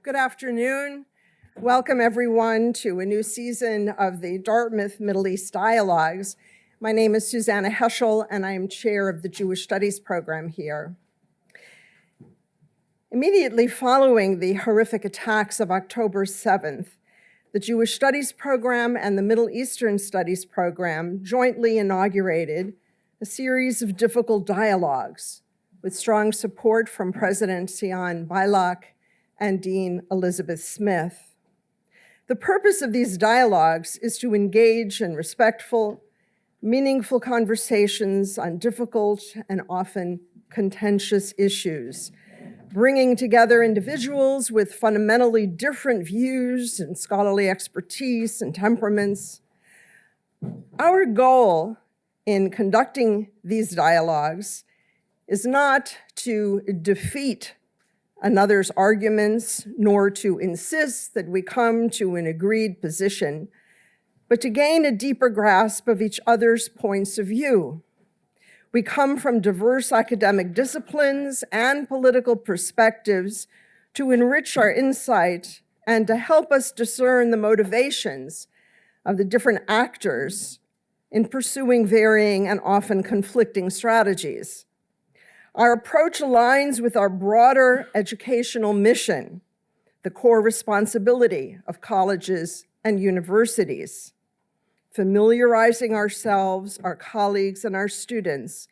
Good afternoon. Welcome everyone to a new season of the Dartmouth Middle East Dialogues. My name is Suzanne and I am chair of the Jewish Studies program here. Immediately following the horrific attacks of October 7th, the Jewish Studies program and the Middle Eastern Studies program jointly inaugurated a series of difficult dialogues with strong support from President Seyed and Dean Elizabeth Smith. The purpose of these dialogues is to engage in respectful, meaningful conversations on difficult and often contentious issues, bringing together individuals with fundamentally different views and scholarly expertise and temperaments. Our goal in conducting these dialogues is not to defeat another's arguments, nor to insist that we come to an agreed position, but to gain a deeper grasp of each other's points of view. We come from diverse academic disciplines and political perspectives to enrich our insight and to help us discern the motivations of the different actors in pursuing varying and often conflicting strategies. Our approach aligns with our broader educational mission, the core responsibility of colleges and universities, familiarizing ourselves, our colleagues, and our students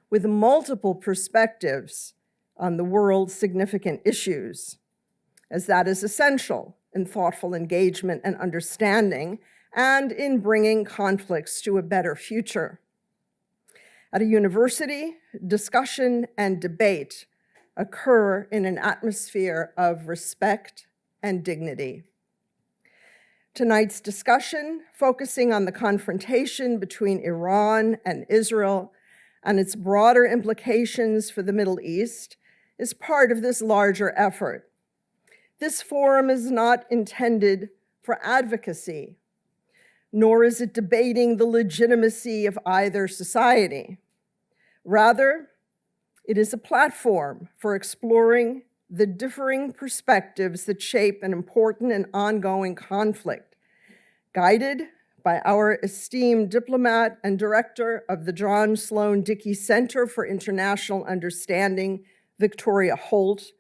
with multiple perspectives on the world's significant issues, as that is essential in thoughtful engagement and understanding and in bringing conflicts to a better future. At a university, discussion and debate occur in an atmosphere of respect and dignity. Tonight's discussion, focusing on the confrontation between Iran and Israel and its broader implications for the Middle East, is part of this larger effort. This forum is not intended for advocacy, nor is it debating the legitimacy of either society. Rather, it is a platform for exploring the differing perspectives that shape an important and ongoing conflict, guided by our esteemed diplomat and director of the John Sloan Dickey Center for International Understanding, Victoria Holt,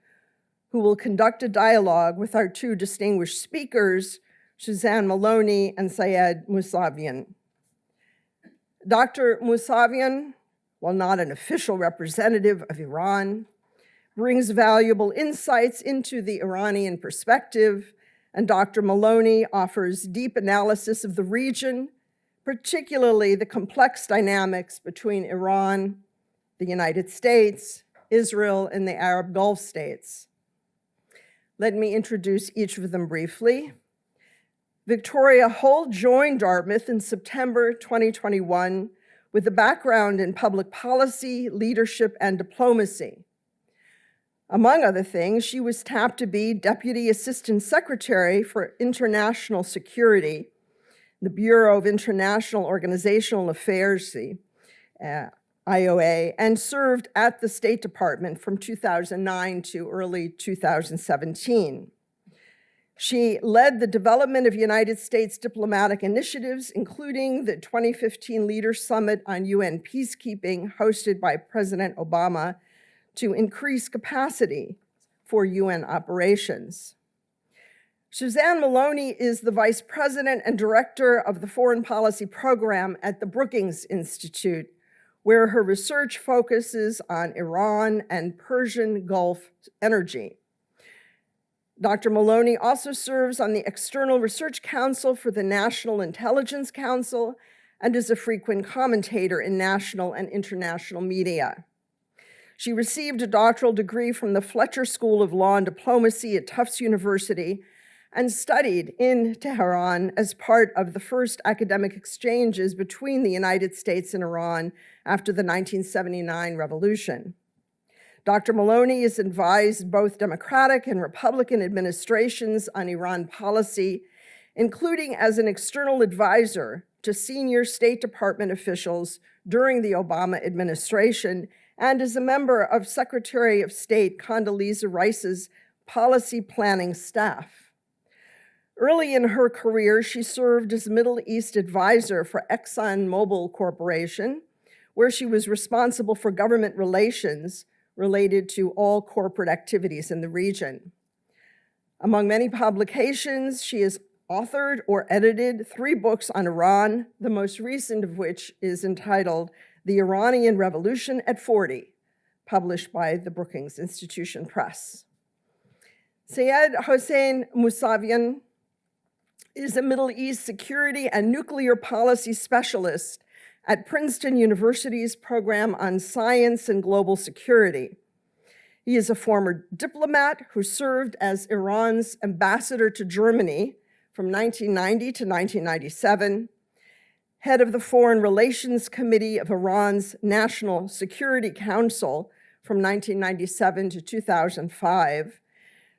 who will conduct a dialogue with our two distinguished speakers, Suzanne Maloney and Seyed Mousavian. Dr. Mousavian, while not an official representative of Iran, brings valuable insights into the Iranian perspective, and Dr. Maloney offers deep analysis of the region, particularly the complex dynamics between Iran, the United States, Israel, and the Arab Gulf states. Let me introduce each of them briefly. Victoria Holt joined Dartmouth in September 2021 with a background in public policy, leadership, and diplomacy. Among other things, she was tapped to be Deputy Assistant Secretary for International Security, the Bureau of International Organizational Affairs, the IOA, and served at the State Department from 2009 to early 2017. She led the development of United States diplomatic initiatives, including the 2015 Leaders Summit on UN Peacekeeping hosted by President Obama to increase capacity for UN operations. Suzanne Maloney is the Vice President and Director of the Foreign Policy Program at the Brookings Institute, where her research focuses on Iran and Persian Gulf energy. Dr. Maloney also serves on the External Research Council for the National Intelligence Council and is a frequent commentator in national and international media. She received a doctoral degree from the Fletcher School of Law and Diplomacy at Tufts University and studied in Tehran as part of the first academic exchanges between the United States and Iran after the 1979 revolution. Dr. Maloney has advised both Democratic and Republican administrations on Iran policy, including as an external advisor to senior State Department officials during the Obama administration, and as a member of Secretary of State Condoleezza Rice's policy planning staff. Early in her career, she served as Middle East advisor for ExxonMobil Corporation, where she was responsible for government relations related to all corporate activities in the region. Among many publications, she has authored or edited 3 books on Iran, the most recent of which is entitled The Iranian Revolution at 40, published by the Brookings Institution Press. Seyed Hossein Mousavian is a Middle East security and nuclear policy specialist at Princeton University's program on science and global security. He is a former diplomat who served as Iran's ambassador to Germany from 1990 to 1997, head of the Foreign Relations Committee of Iran's National Security Council from 1997 to 2005,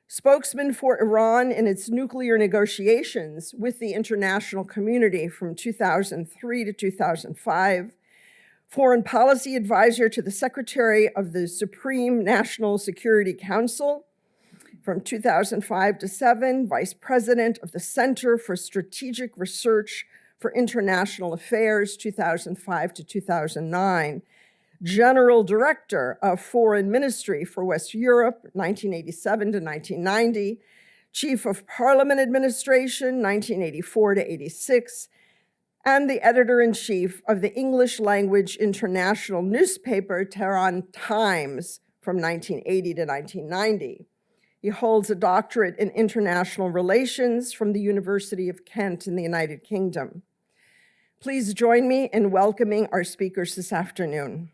spokesman for Iran in its nuclear negotiations with the international community from 2003 to 2005, foreign policy advisor to the Secretary of the Supreme National Security Council from 2005 to 7, vice president of the Center for Strategic Research for International Affairs 2005 to 2009, General Director of Foreign Ministry for West Europe, 1987 to 1990, Chief of Parliament Administration, 1984 to 86, and the Editor-in-Chief of the English language international newspaper Tehran Times from 1980 to 1990. He holds a doctorate in international relations from the University of Kent in the United Kingdom. Please join me in welcoming our speakers this afternoon.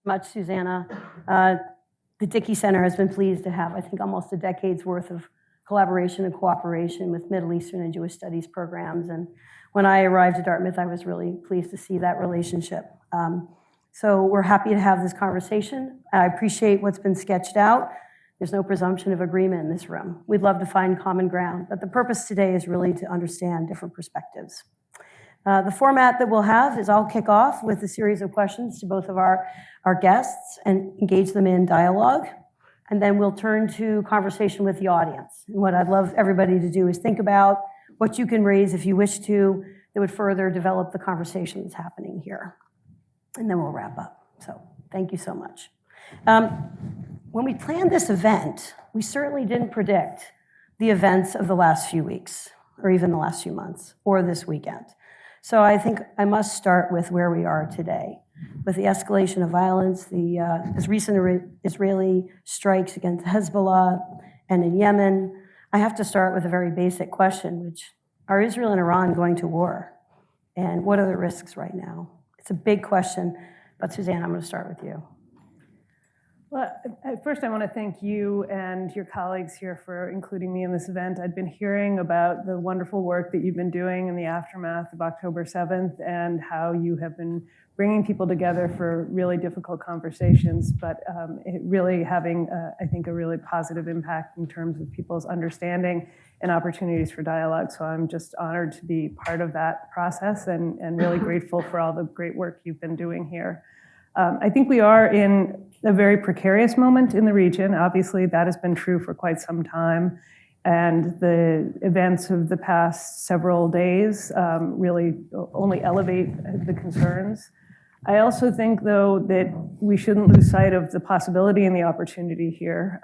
Much, Susanna. The Dickey Center has been pleased to have, I think, almost a decade's worth of collaboration and cooperation with Middle Eastern and Jewish Studies programs. And when I arrived at Dartmouth, I was really pleased to see that relationship. So we're happy to have this conversation. I appreciate what's been sketched out. There's no presumption of agreement in this room. We'd love to find common ground, but the purpose today is really to understand different perspectives. The format that we'll have is I'll kick off with a series of questions to both of our guests and engage them in dialogue. And then we'll turn to conversation with the audience. And what I'd love everybody to do is think about what you can raise if you wish to that would further develop the conversation that's happening here. And then we'll wrap up. So thank you so much. When we planned this event, we certainly didn't predict the events of the last few weeks, or even the last few months, or this weekend. So I think I must start with where we are today. With the escalation of violence, as recent Israeli strikes against Hezbollah and in Yemen, I have to start with a very basic question, which, are Israel and Iran going to war? And what are the risks right now? It's a big question, but Suzanne, I'm going to start with you. Well, first I want to thank you and your colleagues here for including me in this event. I'd been hearing about the wonderful work that you've been doing in the aftermath of October 7th and how you have been bringing people together for really difficult conversations, but it really having, I think, a really positive impact in terms of people's understanding and opportunities for dialogue. So I'm just honored to be part of that process and really grateful for all the great work you've been doing here. I think we are in a very precarious moment in the region. Obviously, that has been true for quite some time. And the events of the past several days really only elevate the concerns. I also think, though, that we shouldn't lose sight of the possibility and the opportunity here.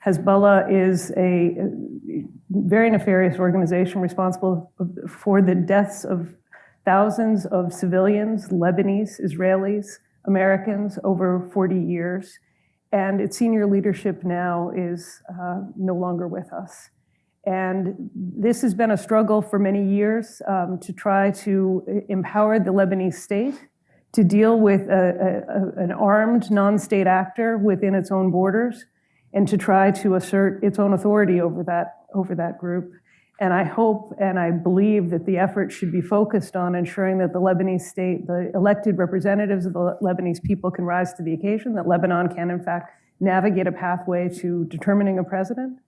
Hezbollah is a very nefarious organization responsible for the deaths of thousands of civilians, Lebanese, Israelis, Americans over 40 years. And its senior leadership now is no longer with us. And this has been a struggle for many years to try to empower the Lebanese state to deal with an armed non-state actor within its own borders and to try to assert its own authority over that group. And I hope and I believe that the effort should be focused on ensuring that the Lebanese state, the elected representatives of the Lebanese people can rise to the occasion, that Lebanon can, in fact, navigate a pathway to determining a president,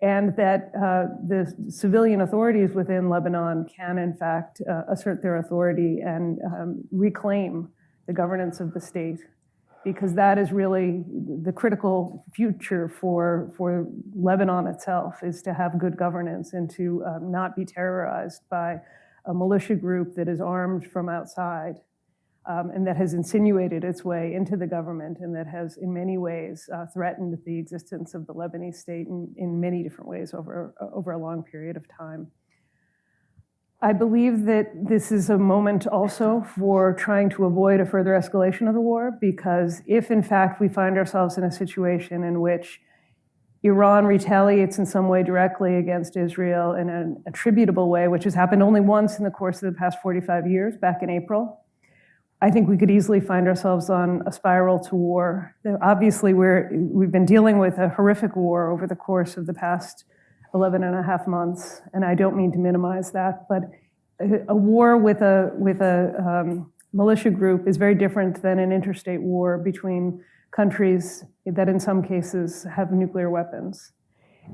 and that the civilian authorities within Lebanon can, in fact, assert their authority and reclaim the governance of the state, because that is really the critical future for Lebanon itself, is to have good governance and to not be terrorized by a militia group that is armed from outside and that has insinuated its way into the government and that has in many ways threatened the existence of the Lebanese state in many different ways over a long period of time. I believe that this is a moment also for trying to avoid a further escalation of the war, because if in fact we find ourselves in a situation in which Iran retaliates in some way directly against Israel in an attributable way, which has happened only once in the course of the past 45 years, back in April, I think we could easily find ourselves on a spiral to war. Obviously, we've been dealing with a horrific war over the course of the past 11 and a half months, and I don't mean to minimize that, but a war with a militia group is very different than an interstate war between countries that in some cases have nuclear weapons.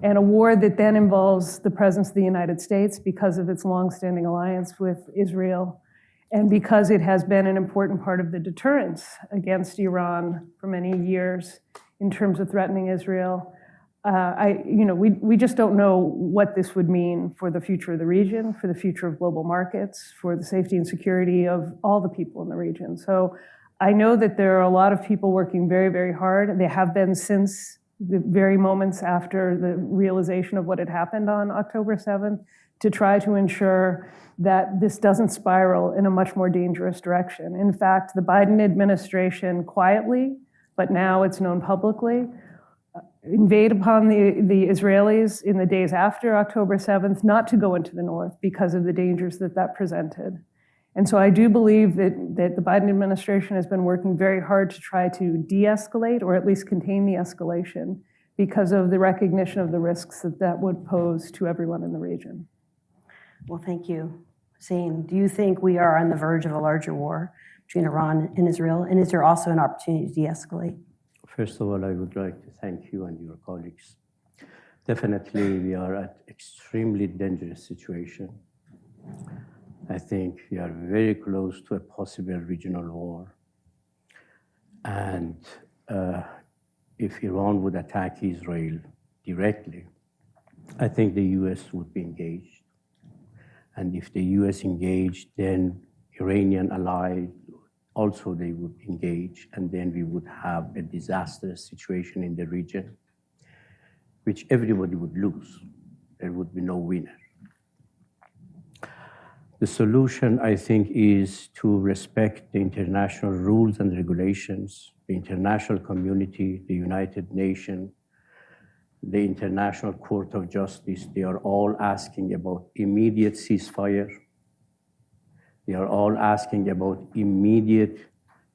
And a war that then involves the presence of the United States because of its longstanding alliance with Israel, and because it has been an important part of the deterrence against Iran for many years in terms of threatening Israel. We just don't know what this would mean for the future of the region, for the future of global markets, for the safety and security of all the people in the region. So I know that there are a lot of people working very, very hard. They have been since the very moments after the realization of what had happened on October 7th to try to ensure that this doesn't spiral in a much more dangerous direction. In fact, the Biden administration quietly, but now it's known publicly, invade upon the Israelis in the days after October 7th, not to go into the north because of the dangers that presented. And so I do believe that the Biden administration has been working very hard to try to de-escalate or at least contain the escalation because of the recognition of the risks that would pose to everyone in the region. Well, thank you. Hossein, do you think we are on the verge of a larger war between Iran and Israel? And is there also an opportunity to de-escalate? First of all, I would like to thank you and your colleagues. Definitely, we are at extremely dangerous situation. I think we are very close to a possible regional war. And if Iran would attack Israel directly, I think the US would be engaged. And if the US engaged, then Iranian allies also they would engage, and then we would have a disastrous situation in the region, which everybody would lose. There would be no winner. The solution, I think, is to respect the international rules and regulations, the international community, the United Nations, the International Court of Justice. They are all asking about immediate ceasefire. They are all asking about immediate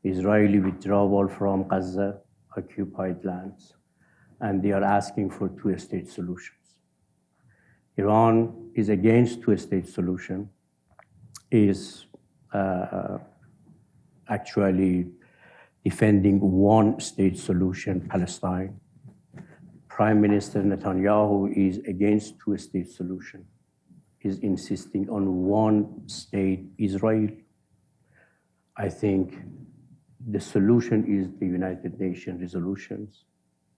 Israeli withdrawal from Gaza occupied lands. And they are asking for two-state solutions. Iran is against two-state solution, is actually defending one-state solution, Palestine. Prime Minister Netanyahu is against two-state solution, is insisting on one-state Israel. I think the solution is the United Nations resolutions.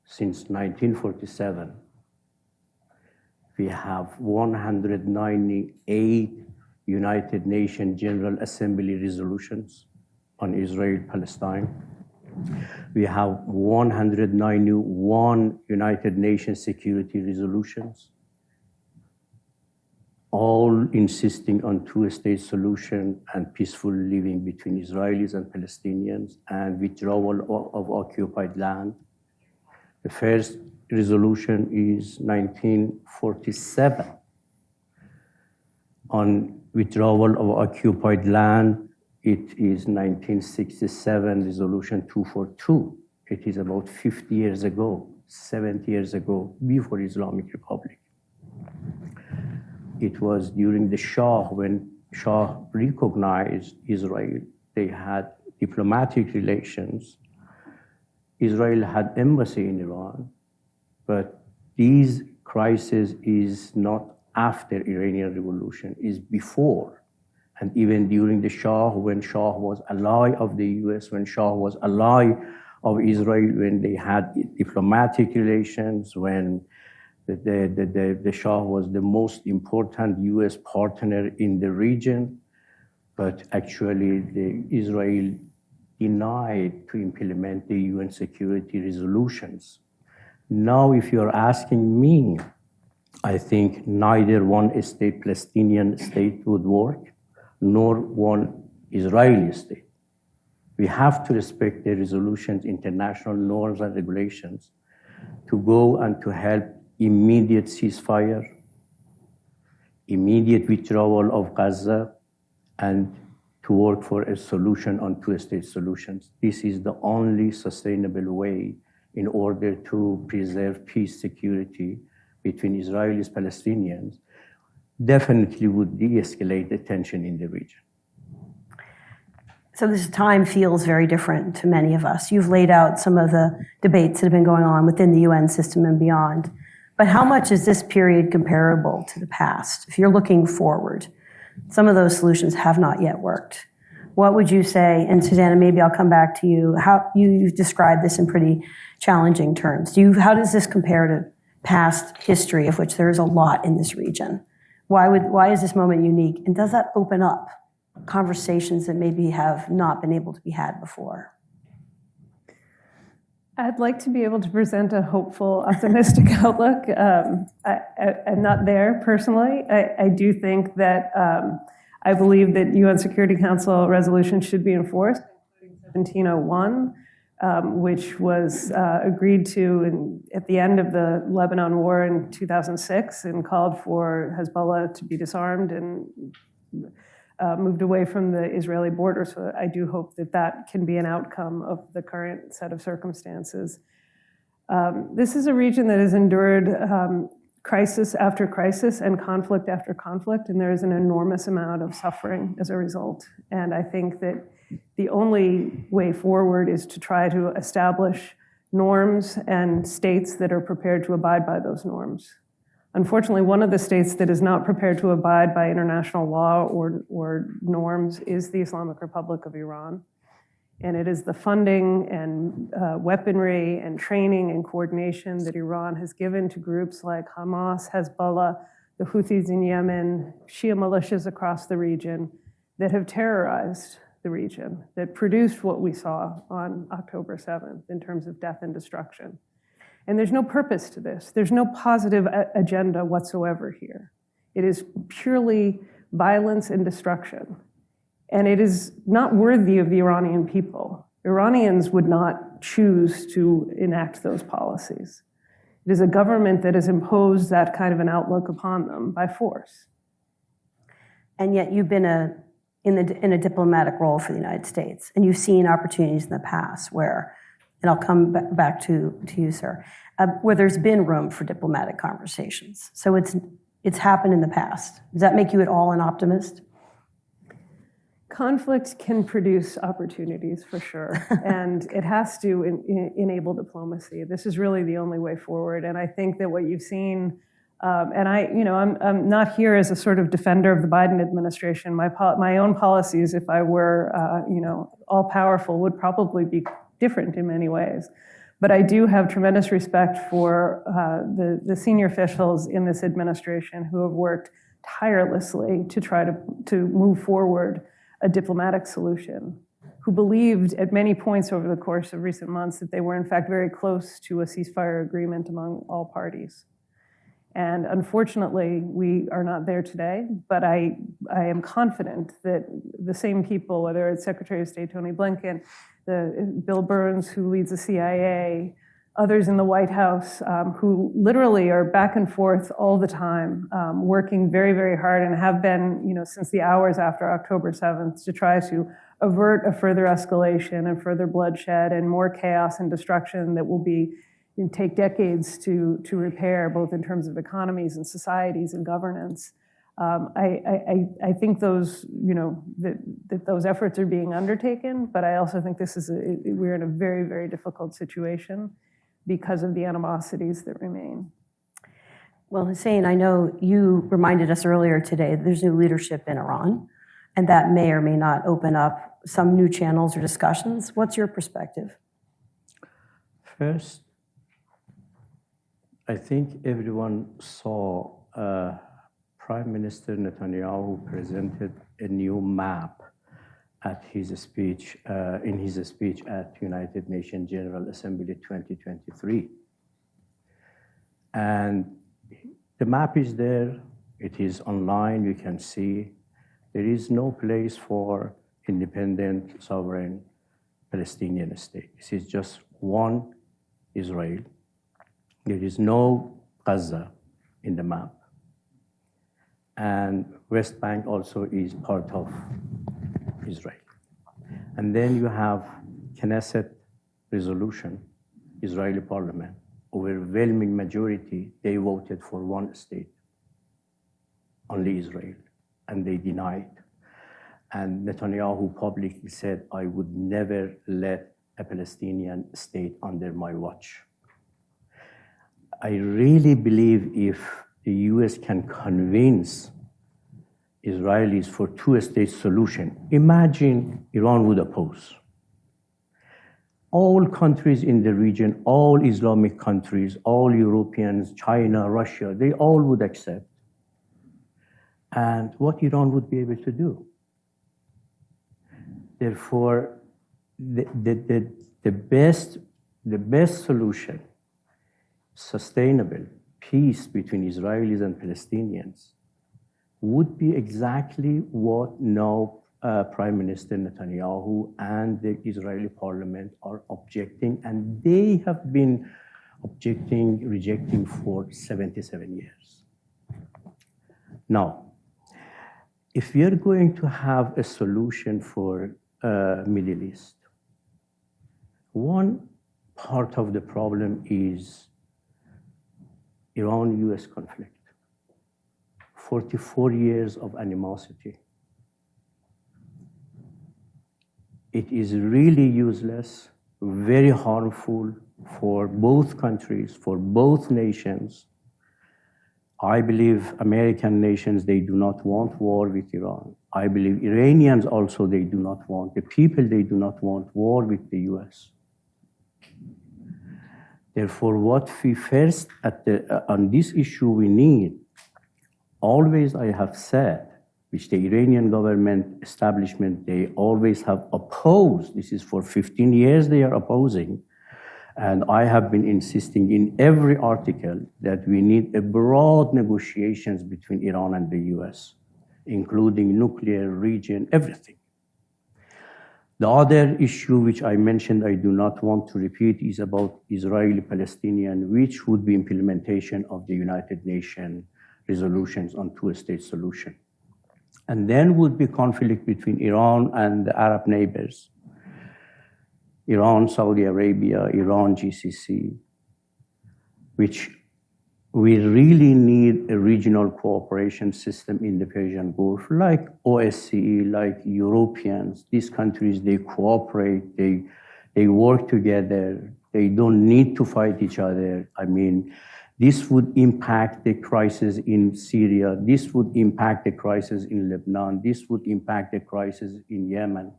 Since 1947, we have 198 United Nations General Assembly resolutions on Israel-Palestine. We have 191 United Nations Security resolutions, all insisting on two-state solution and peaceful living between Israelis and Palestinians and withdrawal of occupied land. The first resolution is 1947 on withdrawal of occupied land. It is 1967 resolution 242. It is about 50 years ago, 70 years ago, before Islamic Republic. It was during the Shah, when Shah recognized Israel. They had diplomatic relations. Israel had embassy in Iran, but these crisis is not after Iranian Revolution, is before. And even during the Shah, when Shah was ally of the US, when Shah was ally of Israel, when they had diplomatic relations, when the Shah was the most important US partner in the region, but actually Israel denied to implement the UN security resolutions. Now, if you're asking me, I think neither one state Palestinian state would work, nor one Israeli state. We have to respect the resolutions, international norms and regulations to go and to help immediate ceasefire, immediate withdrawal of Gaza, and to work for a solution on two-state solutions. This is the only sustainable way in order to preserve peace, security between Israelis and Palestinians. Definitely would de-escalate the tension in the region. So this time feels very different to many of us. You've laid out some of the debates that have been going on within the UN system and beyond. But how much is this period comparable to the past? If you're looking forward, some of those solutions have not yet worked. What would you say, and Suzanne, maybe I'll come back to you, how you described this in pretty challenging terms. How does this compare to past history, of which there is a lot in this region? Why is this moment unique? And does that open up conversations that maybe have not been able to be had before? I'd like to be able to present a hopeful, optimistic outlook. I'm not there personally. I do think that I believe that UN Security Council resolutions should be enforced, including 1701, which was agreed to at the end of the Lebanon War in 2006 and called for Hezbollah to be disarmed and moved away from the Israeli border. So I do hope that that can be an outcome of the current set of circumstances. This is a region that has endured crisis after crisis and conflict after conflict, and there is an enormous amount of suffering as a result. And I think that the only way forward is to try to establish norms and states that are prepared to abide by those norms. Unfortunately, one of the states that is not prepared to abide by international law or norms is the Islamic Republic of Iran. And it is the funding and weaponry and training and coordination that Iran has given to groups like Hamas, Hezbollah, the Houthis in Yemen, Shia militias across the region that have terrorized the region, that produced what we saw on October 7th in terms of death and destruction. And there's no purpose to this. There's no positive agenda whatsoever here. It is purely violence and destruction. And it is not worthy of the Iranian people. Iranians would not choose to enact those policies. It is a government that has imposed that kind of an outlook upon them by force. And yet you've been in a diplomatic role for the United States, and you've seen opportunities in the past where, and I'll come back to you, sir, where there's been room for diplomatic conversations. So it's happened in the past. Does that make you at all an optimist? Conflict can produce opportunities for sure, and it has to enable diplomacy. This is really the only way forward, and I think that what you've seen, and I'm not here as a sort of defender of the Biden administration. My own policies, if I were, all powerful, would probably be different in many ways. But I do have tremendous respect for the senior officials in this administration who have worked tirelessly to try to move forward a diplomatic solution, who believed at many points over the course of recent months that they were in fact very close to a ceasefire agreement among all parties. And unfortunately, we are not there today, but I am confident that the same people, whether it's Secretary of State Tony Blinken, Bill Burns, who leads the CIA, others in the White House, who literally are back and forth all the time, working very, very hard and have been, since the hours after October 7th to try to avert a further escalation and further bloodshed and more chaos and destruction that will take decades to repair, both in terms of economies and societies and governance. I think those, that those efforts are being undertaken, but I also think we're in a very, very difficult situation because of the animosities that remain. Well, Hossein, I know you reminded us earlier today that there's new leadership in Iran, and that may or may not open up some new channels or discussions. What's your perspective? First, I think everyone saw Prime Minister Netanyahu presented a new map at his speech, in his speech at United Nations General Assembly 2023. And the map is there, it is online, you can see. There is no place for independent, sovereign Palestinian state. This is just one Israel. There is no Gaza in the map. And West Bank also is part of Israel. And then you have Knesset resolution, Israeli parliament, overwhelming majority, they voted for one state, only Israel, and they denied. And Netanyahu publicly said, I would never let a Palestinian state under my watch. I really believe if the US can convince Israelis for two-state solution, imagine Iran would oppose. All countries in the region, all Islamic countries, all Europeans, China, Russia, they all would accept. And what Iran would be able to do? Therefore, the best solution, sustainable peace between Israelis and Palestinians, would be exactly what now Prime Minister Netanyahu and the Israeli parliament are objecting, and they have been rejecting for 77 years. Now, if we are going to have a solution for Middle East, one part of the problem is Iran-US conflict. 44 years of animosity. It is really useless, very harmful for both countries, for both nations. I believe American nations, they do not want war with Iran. I believe Iranians also, they do not want, the people, they do not want war with the US. Therefore, what we first, on this issue we need, always I have said, which the Iranian government establishment, they always have opposed. This is for 15 years they are opposing. And I have been insisting in every article that we need a broad negotiations between Iran and the US, including nuclear, region, everything. The other issue which I mentioned, I do not want to repeat, is about Israeli-Palestinian, which would be implementation of the United Nations resolutions on two-state solution. And then would be conflict between Iran and the Arab neighbors. Iran, Saudi Arabia, Iran, GCC, which we really need a regional cooperation system in the Persian Gulf, like OSCE, like Europeans. These countries, they cooperate, they work together, they don't need to fight each other. I mean, this would impact the crisis in Syria. This would impact the crisis in Lebanon. This would impact the crisis in Yemen.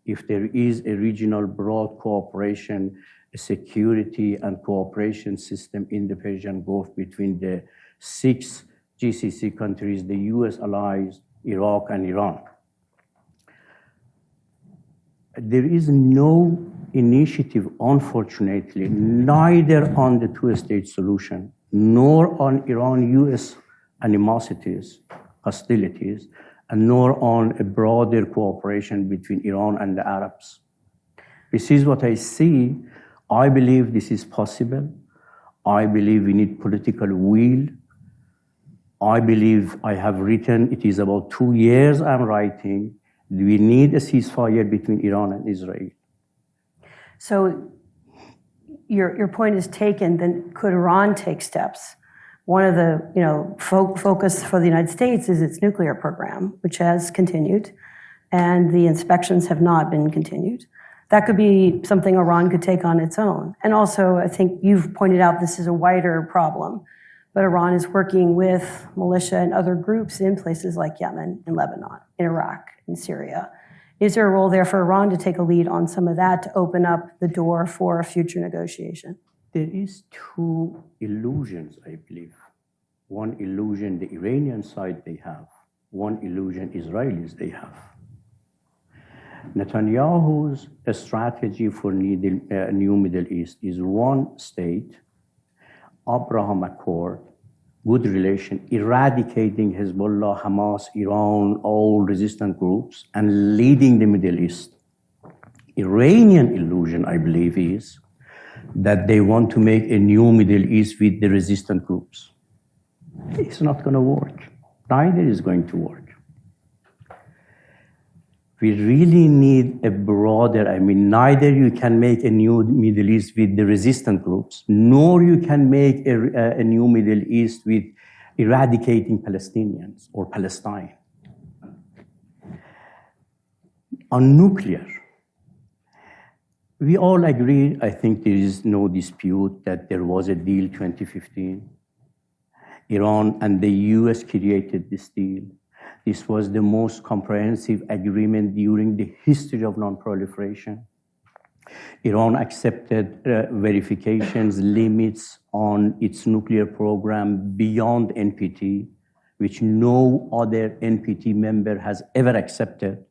If there is a regional broad cooperation, a security and cooperation system in the Persian Gulf between the 6 GCC countries, the US allies, Iraq, and Iran. There is no initiative, unfortunately, neither on the two-state solution nor on Iran-US animosities, hostilities, and nor on a broader cooperation between Iran and the Arabs. This is what I see. I believe this is possible. I believe we need political will. I believe I have written, it is about 2 years I'm writing, we need a ceasefire between Iran and Israel. So your point is taken, then could Iran take steps? One of the focus for the United States is its nuclear program, which has continued, and the inspections have not been continued. That could be something Iran could take on its own. And also, I think you've pointed out this is a wider problem. but Iran is working with militia and other groups in places like Yemen, in Lebanon, in Iraq, in Syria. Is there a role there for Iran to take a lead on some of that to open up the door for a future negotiation? There is two illusions, I believe. One illusion the Iranian side they have, one illusion Israelis they have. Netanyahu's strategy for new Middle East is one state, Abraham Accord, good relation, eradicating Hezbollah, Hamas, Iran, all resistant groups, and leading the Middle East. Iranian illusion, I believe, is that they want to make a new Middle East with the resistant groups. It's not going to work. Neither is going to work. We really need a broader, neither you can make a new Middle East with the resistant groups, nor you can make a new Middle East with eradicating Palestinians or Palestine. On nuclear, we all agree, I think there is no dispute that there was a deal 2015. Iran and the US created this deal. This was the most comprehensive agreement during the history of non-proliferation. Iran accepted verifications, limits on its nuclear program beyond NPT, which no other NPT member has ever accepted.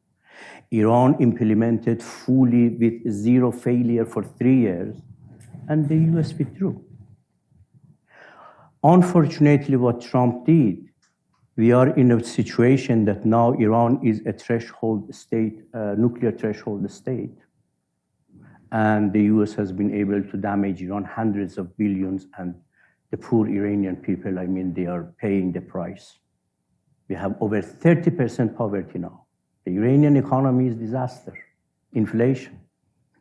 Iran implemented fully with zero failure for 3 years, and the US withdrew. Unfortunately, what Trump did, we are in a situation that now Iran is a threshold state, nuclear threshold state. And the US has been able to damage Iran hundreds of billions, and the poor Iranian people, they are paying the price. We have over 30% poverty now. The Iranian economy is disaster, inflation,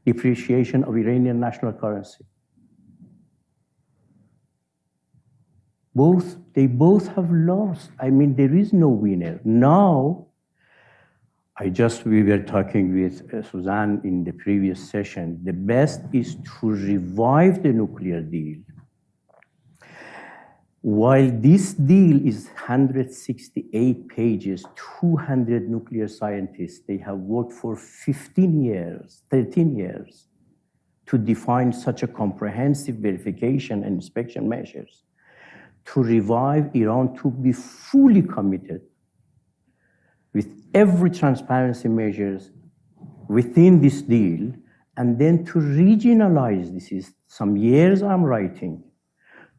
depreciation of Iranian national currency. They both have lost. There is no winner. Now, we were talking with Suzanne in the previous session. The best is to revive the nuclear deal. While this deal is 168 pages, 200 nuclear scientists, they have worked for 13 years to define such a comprehensive verification and inspection measures, to revive Iran to be fully committed with every transparency measures within this deal, and then to regionalize, this is some years I'm writing,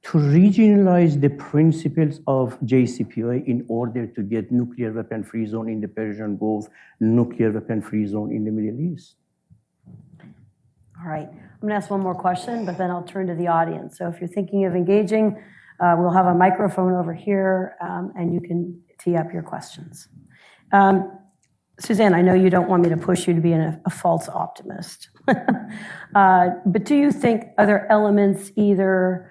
to regionalize the principles of JCPOA in order to get nuclear weapon-free zone in the Persian Gulf, nuclear weapon-free zone in the Middle East. All right, I'm gonna ask one more question, but then I'll turn to the audience. So if you're thinking of engaging, we'll have a microphone over here, and you can tee up your questions. Suzanne, I know you don't want me to push you to be a false optimist. But do you think, are there elements either,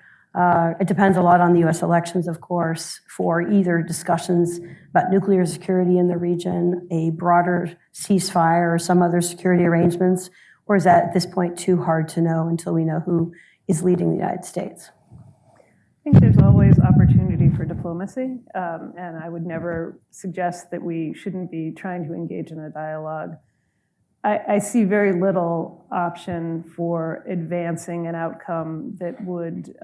it depends a lot on the US elections, of course, for either discussions about nuclear security in the region, a broader ceasefire, or some other security arrangements, or is that at this point too hard to know until we know who is leading the United States? I think there's always opportunity for diplomacy, and I would never suggest that we shouldn't be trying to engage in a dialogue. I see very little option for advancing an outcome that would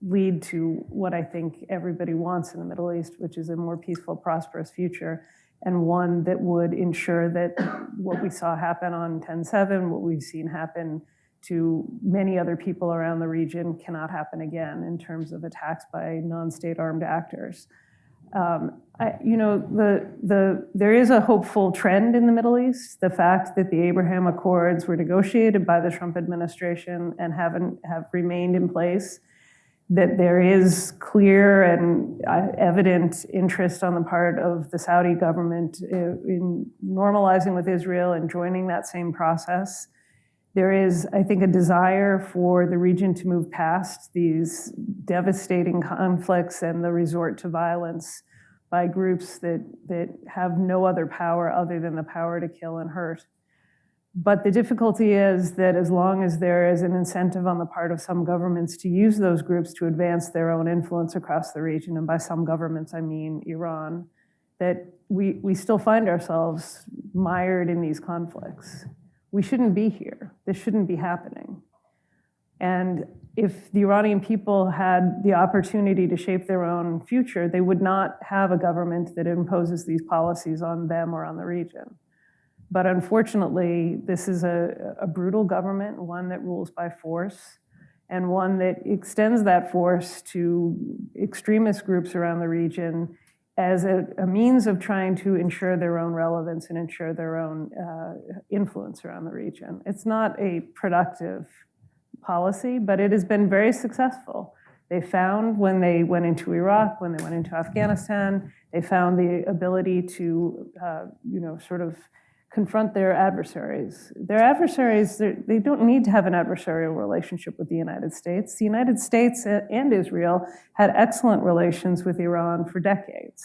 lead to what I think everybody wants in the Middle East, which is a more peaceful, prosperous future, and one that would ensure that what we saw happen on 10/7, what we've seen happen to many other people around the region cannot happen again in terms of attacks by non-state armed actors. There is a hopeful trend in the Middle East. The fact that the Abraham Accords were negotiated by the Trump administration and have remained in place, that there is clear and evident interest on the part of the Saudi government in normalizing with Israel and joining that same process. There is, I think, a desire for the region to move past these devastating conflicts and the resort to violence by groups that have no other power other than the power to kill and hurt. But the difficulty is that as long as there is an incentive on the part of some governments to use those groups to advance their own influence across the region, and by some governments I mean Iran, that we still find ourselves mired in these conflicts. We shouldn't be here. This shouldn't be happening. And if the Iranian people had the opportunity to shape their own future, they would not have a government that imposes these policies on them or on the region. But unfortunately, this is a brutal government, one that rules by force, and one that extends that force to extremist groups around the region as a means of trying to ensure their own relevance and ensure their own influence around the region. It's not a productive policy, but it has been very successful. They found when they went into Iraq, when they went into Afghanistan, they found the ability to, sort of confront their adversaries. Their adversaries, they don't need to have an adversarial relationship with the United States. The United States and Israel had excellent relations with Iran for decades.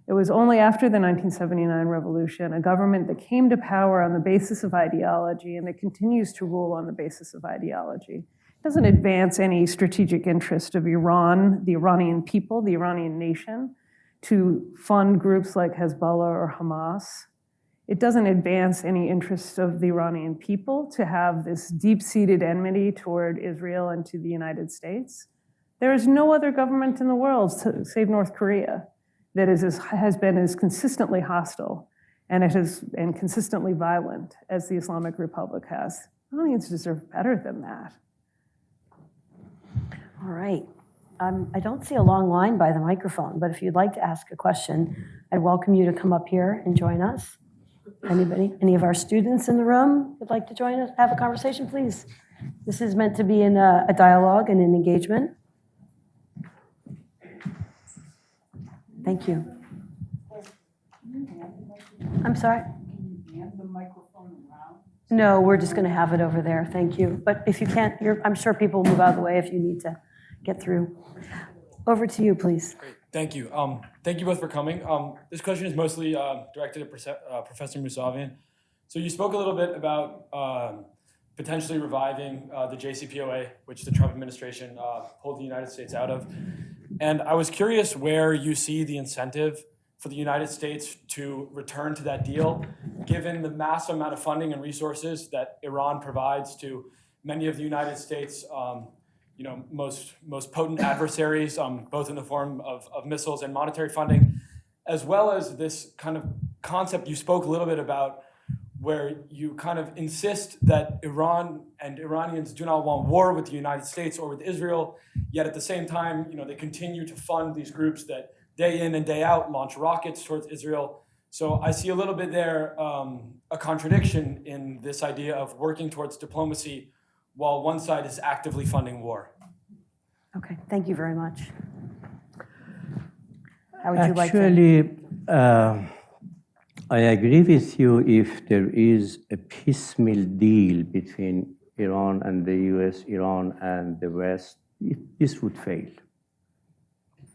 It was only after the 1979 revolution, a government that came to power on the basis of ideology and that continues to rule on the basis of ideology. It doesn't advance any strategic interest of Iran, the Iranian people, the Iranian nation, to fund groups like Hezbollah or Hamas. It doesn't advance any interest of the Iranian people to have this deep-seated enmity toward Israel and to the United States. There is no other government in the world, save North Korea, that has been as consistently hostile and consistently violent as the Islamic Republic has. Iranians deserve better than that. All right. I don't see a long line by the microphone, but if you'd like to ask a question, I'd welcome you to come up here and join us. Anybody? Any of our students in the room would like to join us, have a conversation, please? This is meant to be a dialogue and an engagement. Thank you. I'm sorry? Can you hand the microphone around? No, we're just going to have it over there. Thank you. But if you can't, I'm sure people will move out of the way if you need to get through. Over to you, please. Great. Thank you. Thank you both for coming. This question is mostly directed at Professor Mousavian. So you spoke a little bit about potentially reviving the JCPOA, which the Trump administration pulled the United States out of. And I was curious where you see the incentive for the United States to return to that deal, given the massive amount of funding and resources that Iran provides to many of the United States' most potent adversaries, both in the form of missiles and monetary funding, as well as this kind of concept you spoke a little bit about, where you kind of insist that Iran and Iranians do not want war with the United States or with Israel, yet at the same time, they continue to fund these groups that day in and day out launch rockets towards Israel. So I see a little bit there, a contradiction in this idea of working towards diplomacy while one side is actively funding war. Okay, thank you very much. How would you like to? Actually, I agree with you if there is a piecemeal deal between Iran and the US, Iran and the West, this would fail.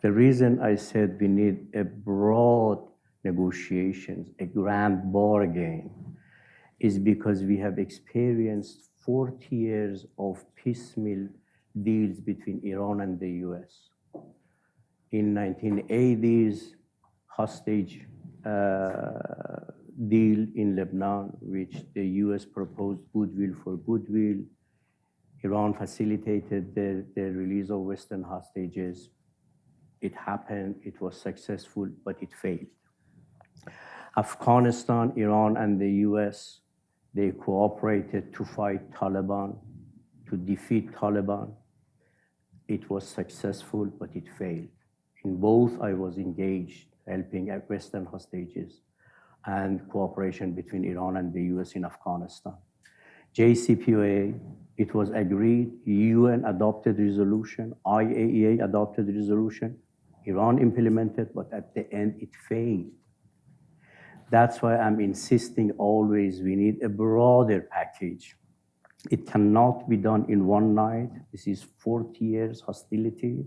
The reason I said we need a broad negotiations, a grand bargain, is because we have experienced 40 years of piecemeal deals between Iran and the US. In 1980s, hostage deal in Lebanon, which the US proposed goodwill for goodwill. Iran facilitated the release of Western hostages. It happened, it was successful, but it failed. Afghanistan, Iran, and the US, they cooperated to fight Taliban, to defeat Taliban. It was successful, but it failed. In both, I was engaged, helping at Western hostages and cooperation between Iran and the US in Afghanistan. JCPOA, it was agreed, UN adopted resolution, IAEA adopted resolution, Iran implemented, but at the end it failed. That's why I'm insisting always we need a broader package. It cannot be done in one night. This is 40 years hostility.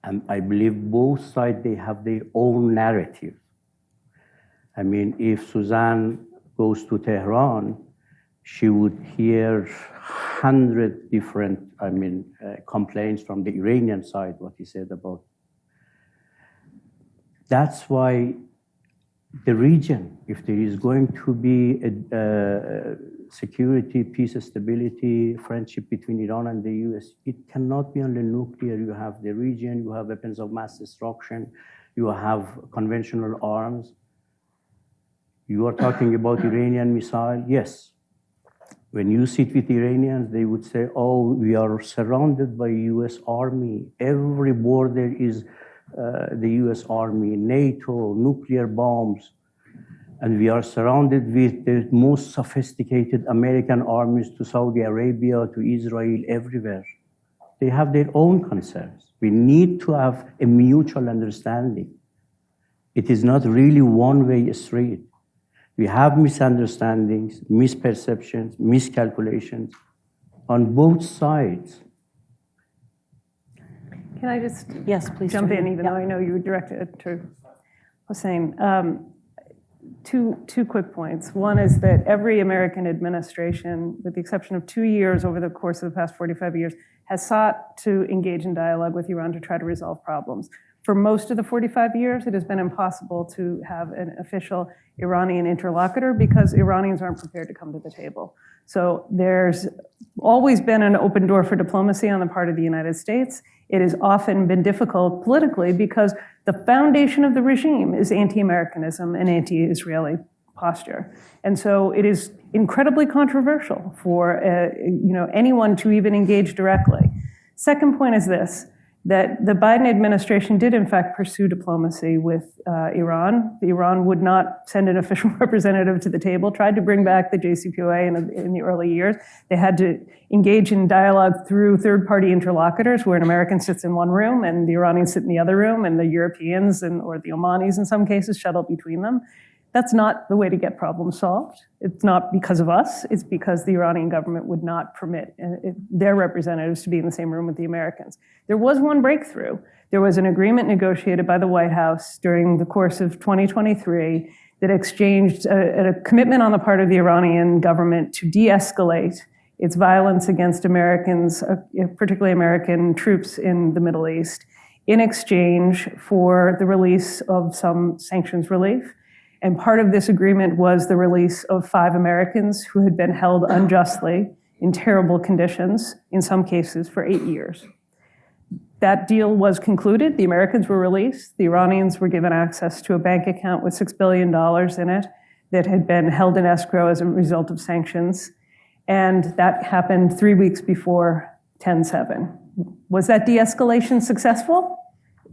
And I believe both sides, they have their own narrative. I mean, if Suzanne goes to Tehran, she would hear 100 different, complaints from the Iranian side, what he said about. That's why the region, if there is going to be a security, peace, stability, friendship between Iran and the US, it cannot be only nuclear. You have the region, you have weapons of mass destruction, you have conventional arms. You are talking about Iranian missile? Yes. When you sit with Iranians, they would say, oh, we are surrounded by US Army. Every border is the US Army, NATO, nuclear bombs. And we are surrounded with the most sophisticated American armies to Saudi Arabia, to Israel, everywhere. They have their own concerns. We need to have a mutual understanding. It is not really one-way street. We have misunderstandings, misperceptions, miscalculations on both sides. Can I just Yes, please. jump in, Suzanne. even though I know you were directed to Hossein? Two quick points. One is that every American administration, with the exception of 2 years over the course of the past 45 years, has sought to engage in dialogue with Iran to try to resolve problems. For most of the 45 years, it has been impossible to have an official Iranian interlocutor because Iranians aren't prepared to come to the table. So there's always been an open door for diplomacy on the part of the United States. It has often been difficult politically because the foundation of the regime is anti-Americanism and anti-Israeli posture. And so it is incredibly controversial for anyone to even engage directly. Second point is this, that the Biden administration did in fact pursue diplomacy with Iran. Iran would not send an official representative to the table, tried to bring back the JCPOA in the early years. They had to engage in dialogue through third-party interlocutors where an American sits in one room and the Iranians sit in the other room and the Europeans or the Omanis in some cases shuttle between them. That's not the way to get problems solved. It's not because of us. It's because the Iranian government would not permit their representatives to be in the same room with the Americans. There was one breakthrough. There was an agreement negotiated by the White House during the course of 2023 that exchanged a commitment on the part of the Iranian government to de-escalate its violence against Americans, particularly American troops in the Middle East, in exchange for the release of some sanctions relief. And part of this agreement was the release of 5 Americans who had been held unjustly in terrible conditions, in some cases for 8 years. That deal was concluded. The Americans were released. The Iranians were given access to a bank account with $6 billion in it that had been held in escrow as a result of sanctions. And that happened 3 weeks before 10/7. Was that de-escalation successful?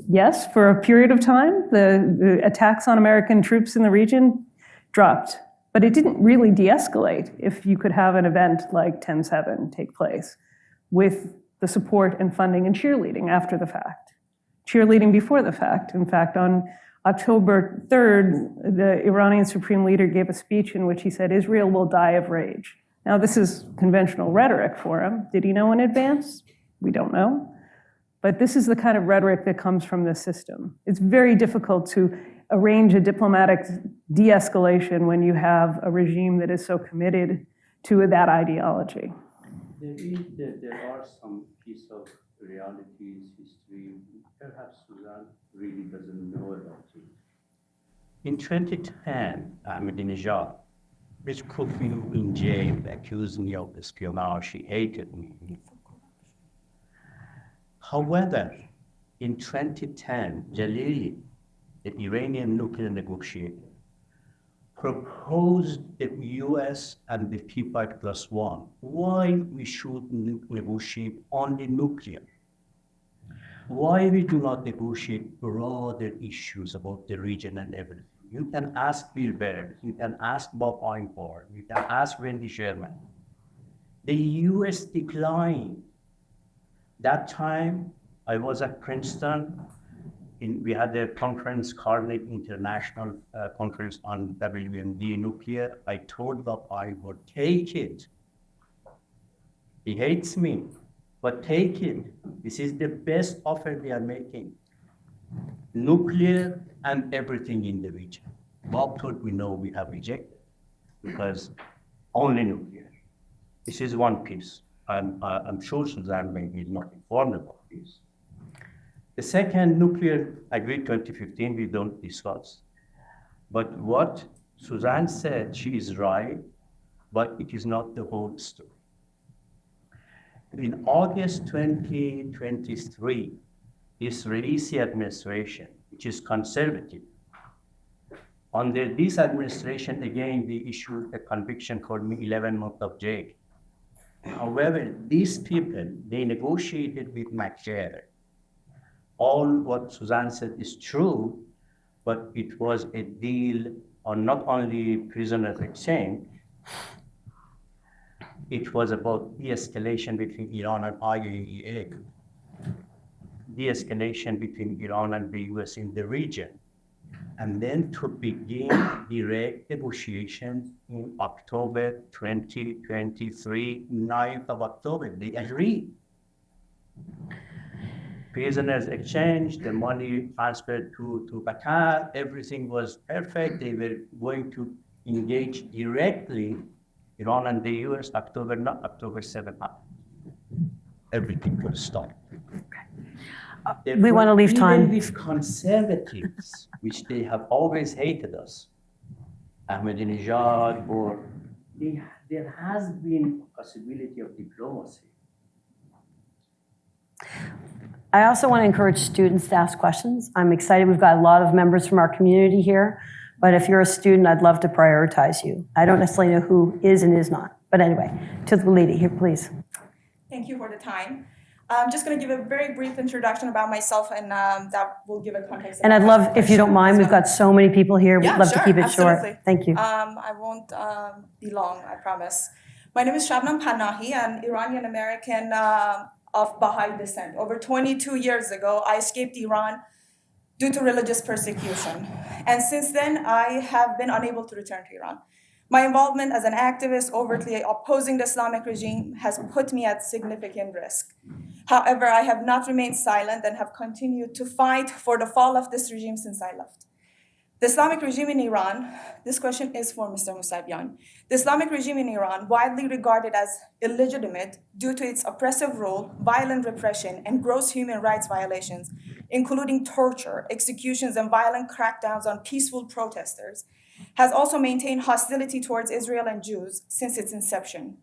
Yes, for a period of time, the attacks on American troops in the region dropped. But it didn't really de-escalate if you could have an event like 10/7 take place with the support and funding and cheerleading after the fact. Cheerleading before the fact. In fact, on October 3rd, the Iranian supreme leader gave a speech in which he said, Israel will die of rage. Now, this is conventional rhetoric for him. Did he know in advance? We don't know. But this is the kind of rhetoric that comes from this system. It's very difficult to arrange a diplomatic de-escalation when you have a regime that is so committed to that ideology. There are some piece of realities, history, perhaps Suzanne really doesn't know about it. In 2010, Ahmadinejad, which put me in jail, accused me of espionage, he hated me. However, in 2010, Jalili, the Iranian nuclear negotiator, proposed the US and the P5+1. Why we should negotiate only nuclear? Why we do not negotiate broader issues about the region and everything? You can ask Bill Baird, you can ask Bob Einhorn, you can ask Wendy Sherman. The US declined. That time, I was at Princeton. We had a conference, Carnegie International Conference on WMD nuclear. I told Bob Einhorn, take it. He hates me, but take it. This is the best offer we are making. Nuclear and everything in the region. Bob told me, no, we have rejected. because only nuclear. This is one piece. I'm sure Suzanne maybe is not informed about this. The second, nuclear agreed 2015, we don't discuss. But what Suzanne said, she is right, but it is not the whole story. In August 2023, this Raisi administration, which is conservative, under this administration, again, they issued a conviction for me 11 months of jail. However, these people, they negotiated with McGarry. All what Suzanne said is true, but it was a deal on not only prisoners exchange, it was about de-escalation between Iran and IAEA, de-escalation between Iran and the US in the region, and then to begin direct negotiations in October 2023, 9th of October. They agreed. Prisoners exchanged, the money transferred to Qatar, everything was perfect. They were going to engage directly, Iran and the US, October 7th. Everything could stop. We want to leave time. Even with conservatives, which they have always hated us, Ahmadinejad, or there has been possibility of diplomacy. I also want to encourage students to ask questions. I'm excited. We've got a lot of members from our community here, but if you're a student, I'd love to prioritize you. I don't necessarily know who is and is not. But anyway, to the lady here, please. Thank you for the time. I'm just going to give a very brief introduction about myself, and that will give a context. And I'd love, if you don't mind, we've got so many people here. We'd love to keep it absolutely. short. Thank you. I won't be long, I promise. My name is Shabnam Panahi, an Iranian American of Baha'i descent. Over 22 years ago, I escaped Iran due to religious persecution. And since then, I have been unable to return to Iran. My involvement as an activist overtly opposing the Islamic regime has put me at significant risk. However, I have not remained silent and have continued to fight for the fall of this regime since I left. The Islamic regime in Iran, this question is for Mr. Mousavian. The Islamic regime in Iran, widely regarded as illegitimate due to its oppressive rule, violent repression, and gross human rights violations, including torture, executions, and violent crackdowns on peaceful protesters, has also maintained hostility towards Israel and Jews since its inception.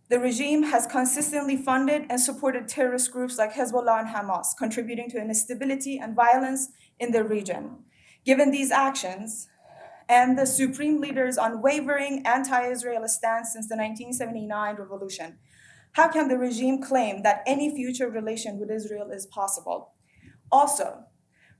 The regime has consistently funded and supported terrorist groups like Hezbollah and Hamas, contributing to instability and violence in the region. Given these actions and the supreme leader's unwavering anti-Israel stance since the 1979 revolution, how can the regime claim that any future relation with Israel is possible? Also,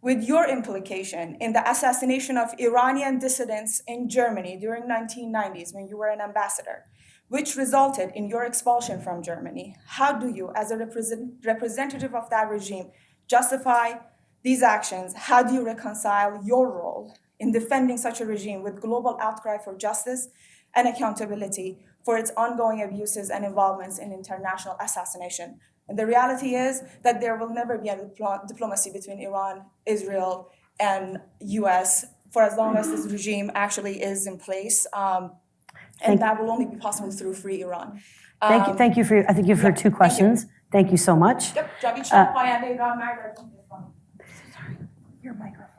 with your implication in the assassination of Iranian dissidents in Germany during 1990s when you were an ambassador, which resulted in your expulsion from Germany, how do you, as a representative of that regime, justify these actions? How do you reconcile your role in defending such a regime with global outcry for justice and accountability for its ongoing abuses and involvements in international assassination? And the reality is that there will never be a diplomacy between Iran, Israel, and US for as long as this regime actually is in place. And that will only be possible through free Iran. Thank you. Thank you for, I think you've heard two questions. Thank you so much. Sorry, Your microphone.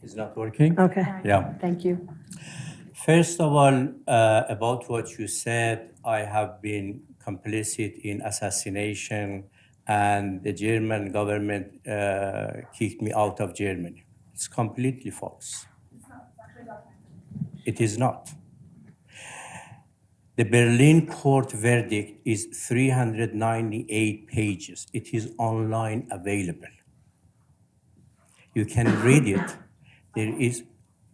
Is not working? Okay. Yeah. Thank you. First of all, about what you said, I have been complicit in assassination, and the German government kicked me out of Germany. It's completely false. It is not. The Berlin court verdict is 398 pages. It is online available. You can read it.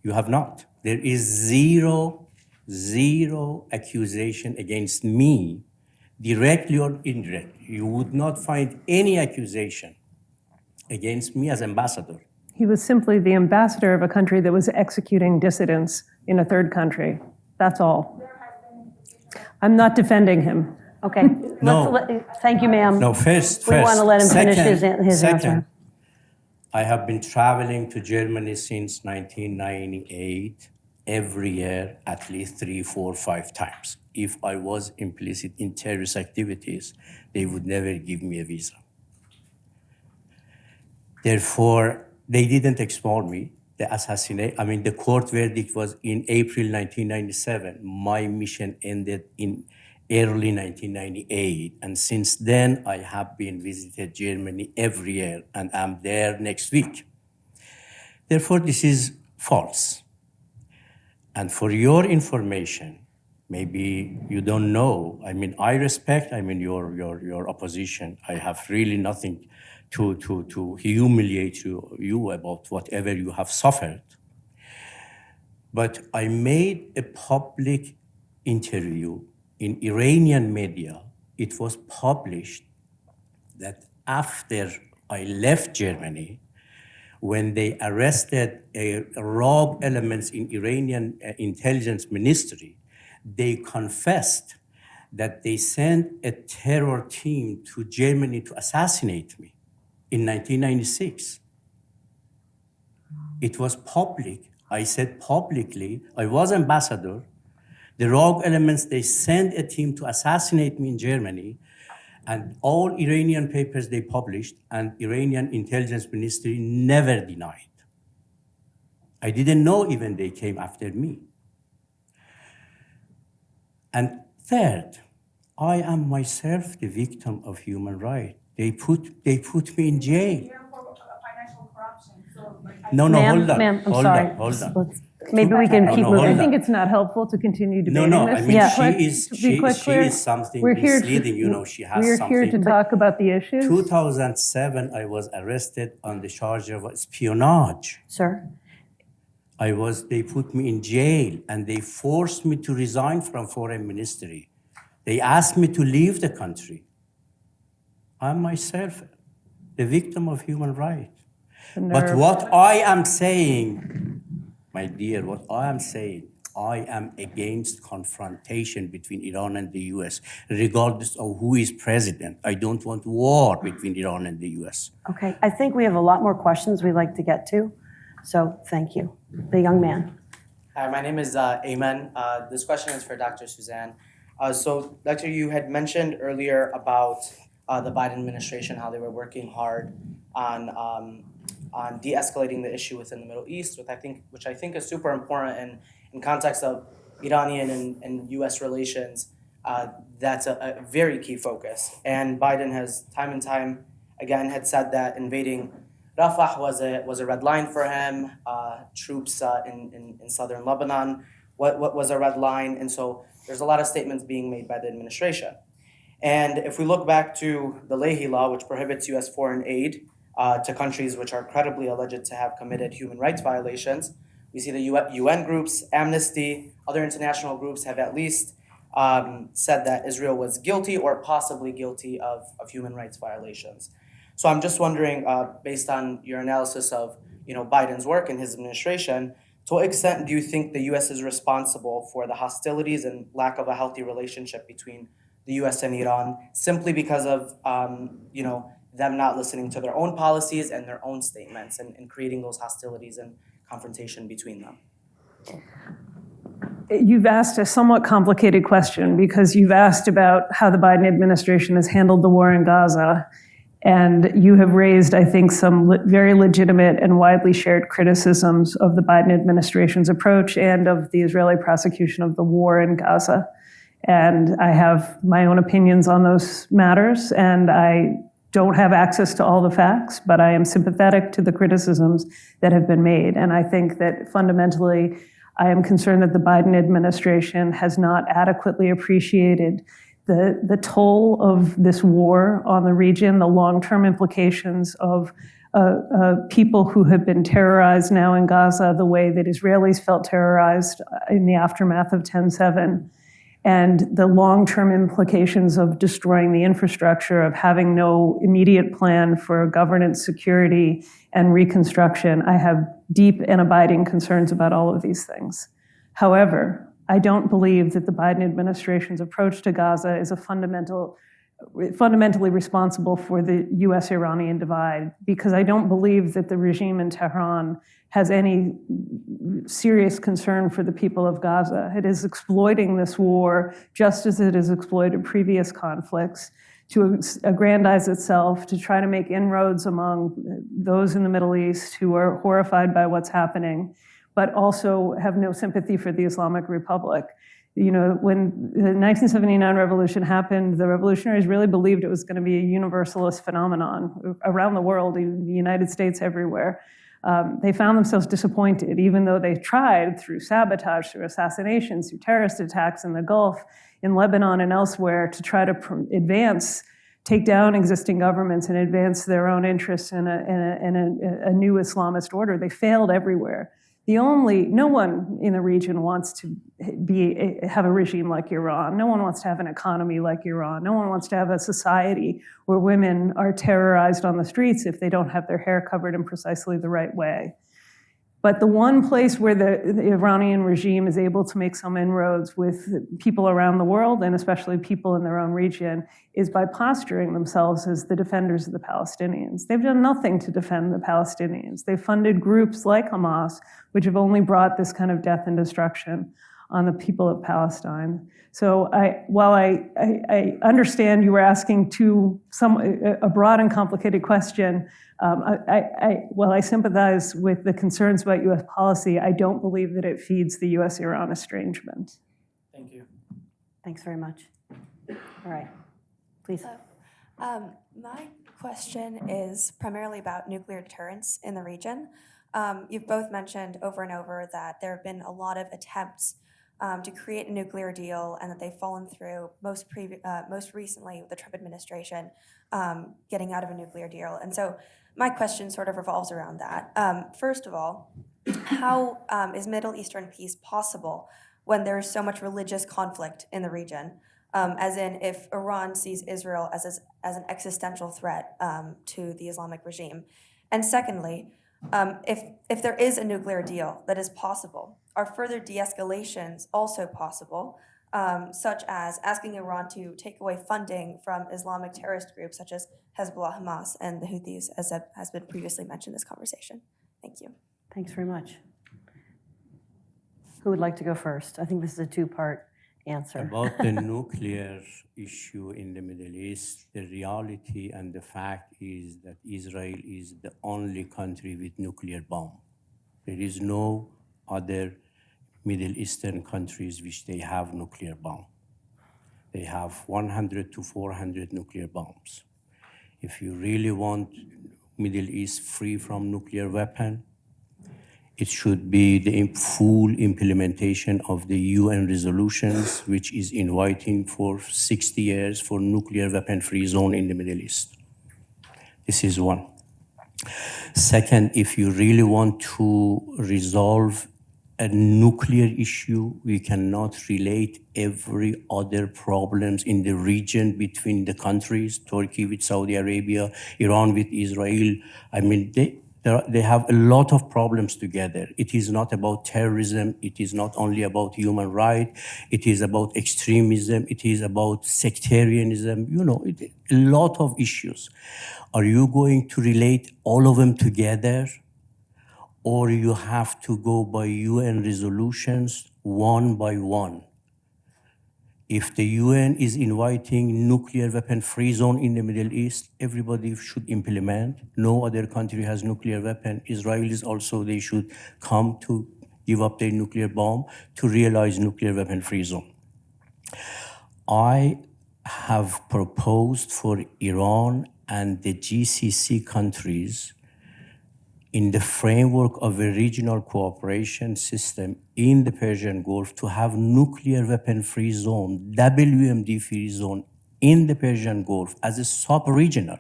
You have not. There is zero accusation against me, directly or indirectly. You would not find any accusation against me as ambassador. He was simply the ambassador of a country that was executing dissidents in a third country. That's all. I'm not defending him. Okay. Thank you, ma'am. No, first. We want to let him finish his answer. I have been traveling to Germany since 1998. every year, at least 3, 4, 5 times. If I was implicit in terrorist activities, they would never give me a visa. Therefore, they didn't expel me. The court verdict was in April 1997. My mission ended in early 1998. And since then, I have been visited Germany every year, and I'm there next week. Therefore, this is false. And for your information, maybe you don't know. I respect, your opposition. I have really nothing to humiliate you about whatever you have suffered. But I made a public interview in Iranian media. It was published that after I left Germany, when they arrested rogue elements in Iranian intelligence ministry, they confessed that they sent a terror team to Germany to assassinate me in 1996. It was public. I said publicly, I was ambassador. The rogue elements, they sent a team to assassinate me in Germany, and all Iranian papers they published, and Iranian intelligence ministry never denied. I didn't know even they came after me. And third, I am myself the victim of human rights. They put me in jail. No, hold on. Ma'am, I'm hold sorry. on, hold on. Maybe we can keep hold moving. I think it's not helpful to continue debating No, this. she is something We're here misleading. She has we're something. here to talk about the issues. 2007, I was arrested on the charge of espionage. Sir? They put me in jail, and they forced me to resign from foreign ministry. They asked me to leave the country. I'm myself the victim of human rights. But what I am saying, my dear, I am against confrontation between Iran and the US, regardless of who is president. I don't want war between Iran and the US. Okay, I think we have a lot more questions we'd like to get to, so thank you. The young man. Hi, my name is Ayman. This question is for Dr. Suzanne. So, Doctor, you had mentioned earlier about the Biden administration, how they were working hard on de-escalating the issue within the Middle East, which I think is super important in context of Iranian and U.S. relations. That's a very key focus. And Biden has time and time again had said that invading Rafah was a red line for him. Troops in southern Lebanon what was a red line. And so there's a lot of statements being made by the administration. And if we look back to the Leahy Law, which prohibits U.S. foreign aid to countries which are credibly alleged to have committed human rights violations, we see the UN groups, Amnesty, other international groups have at least said that Israel was guilty or possibly guilty of human rights violations. So I'm just wondering, based on your analysis of Biden's work and his administration, to what extent do you think the U.S. is responsible for the hostilities and lack of a healthy relationship between the U.S. and Iran, simply because of them not listening to their own policies and their own statements and creating those hostilities and confrontation between them? You've asked a somewhat complicated question because you've asked about how the Biden administration has handled the war in Gaza, and you have raised, I think, some very legitimate and widely shared criticisms of the Biden administration's approach and of the Israeli prosecution of the war in Gaza. And I have my own opinions on those matters, and I don't have access to all the facts, but I am sympathetic to the criticisms that have been made. And I think that fundamentally, I am concerned that the Biden administration has not adequately appreciated the toll of this war on the region, the long-term implications of people who have been terrorized now in Gaza, the way that Israelis felt terrorized in the aftermath of 10/7, and the long-term implications of destroying the infrastructure, of having no immediate plan for governance, security, and reconstruction. I have deep and abiding concerns about all of these things. However, I don't believe that the Biden administration's approach to Gaza is a fundamental fundamentally responsible for the US-Iranian divide, because I don't believe that the regime in Tehran has any serious concern for the people of Gaza. It is exploiting this war just as it has exploited previous conflicts to aggrandize itself, to try to make inroads among those in the Middle East who are horrified by what's happening, but also have no sympathy for the Islamic Republic. You know, when the 1979 revolution happened, the revolutionaries really believed it was going to be a universalist phenomenon around the world, in the United States, everywhere. They found themselves disappointed, even though they tried through sabotage, through assassinations, through terrorist attacks in the Gulf, in Lebanon and elsewhere, to try to take down existing governments and advance their own interests in a new Islamist order. They failed everywhere. No one in the region wants to have a regime like Iran. No one wants to have an economy like Iran. No one wants to have a society where women are terrorized on the streets if they don't have their hair covered in precisely the right way. But the one place where the Iranian regime is able to make some inroads with people around the world, and especially people in their own region, is by posturing themselves as the defenders of the Palestinians. They've done nothing to defend the Palestinians. They've funded groups like Hamas, which have only brought this kind of death and destruction on the people of Palestine. So while I understand you were asking a broad and complicated question, while I sympathize with the concerns about U.S. policy, I don't believe that it feeds the U.S.-Iran estrangement. Thank you. Thanks very much. All right, please. My question is primarily about nuclear deterrence in the region. You've both mentioned over and over that there have been a lot of attempts to create a nuclear deal, and that they've fallen through, most recently with the Trump administration getting out of a nuclear deal. And so my question sort of revolves around that. First of all, how is Middle Eastern peace possible when there is so much religious conflict in the region? As in, if Iran sees Israel as an existential threat to the Islamic regime. And secondly, if there is a nuclear deal that is possible, are further de-escalations also possible, such as asking Iran to take away funding from Islamic terrorist groups such as Hezbollah, Hamas, and the Houthis, as has been previously mentioned in this conversation? Thank you. Thanks very much. Who would like to go first? I think this is a two-part answer. About the nuclear issue in the Middle East, the reality and the fact is that Israel is the only country with nuclear bomb. There is no other Middle Eastern countries which they have nuclear bomb. They have 100 to 400 nuclear bombs. If you really want Middle East free from nuclear weapon, it should be the full implementation of the UN resolutions, which is inviting for 60 years for nuclear weapon-free zone in the Middle East. This is one. Second, if you really want to resolve a nuclear issue, we cannot relate every other problems in the region between the countries, Turkey with Saudi Arabia, Iran with Israel. I mean, they have a lot of problems together. It is not about terrorism. It is not only about human rights. It is about extremism. It is about sectarianism. You know, a lot of issues. Are you going to relate all of them together? Or you have to go by UN resolutions one by one? If the UN is inviting nuclear weapon-free zone in the Middle East, everybody should implement. No other country has nuclear weapon. Israelis also, they should come to give up their nuclear bomb to realize nuclear weapon-free zone. I have proposed for Iran and the GCC countries in the framework of a regional cooperation system in the Persian Gulf to have nuclear weapon-free zone, WMD-free zone in the Persian Gulf as a sub-regional.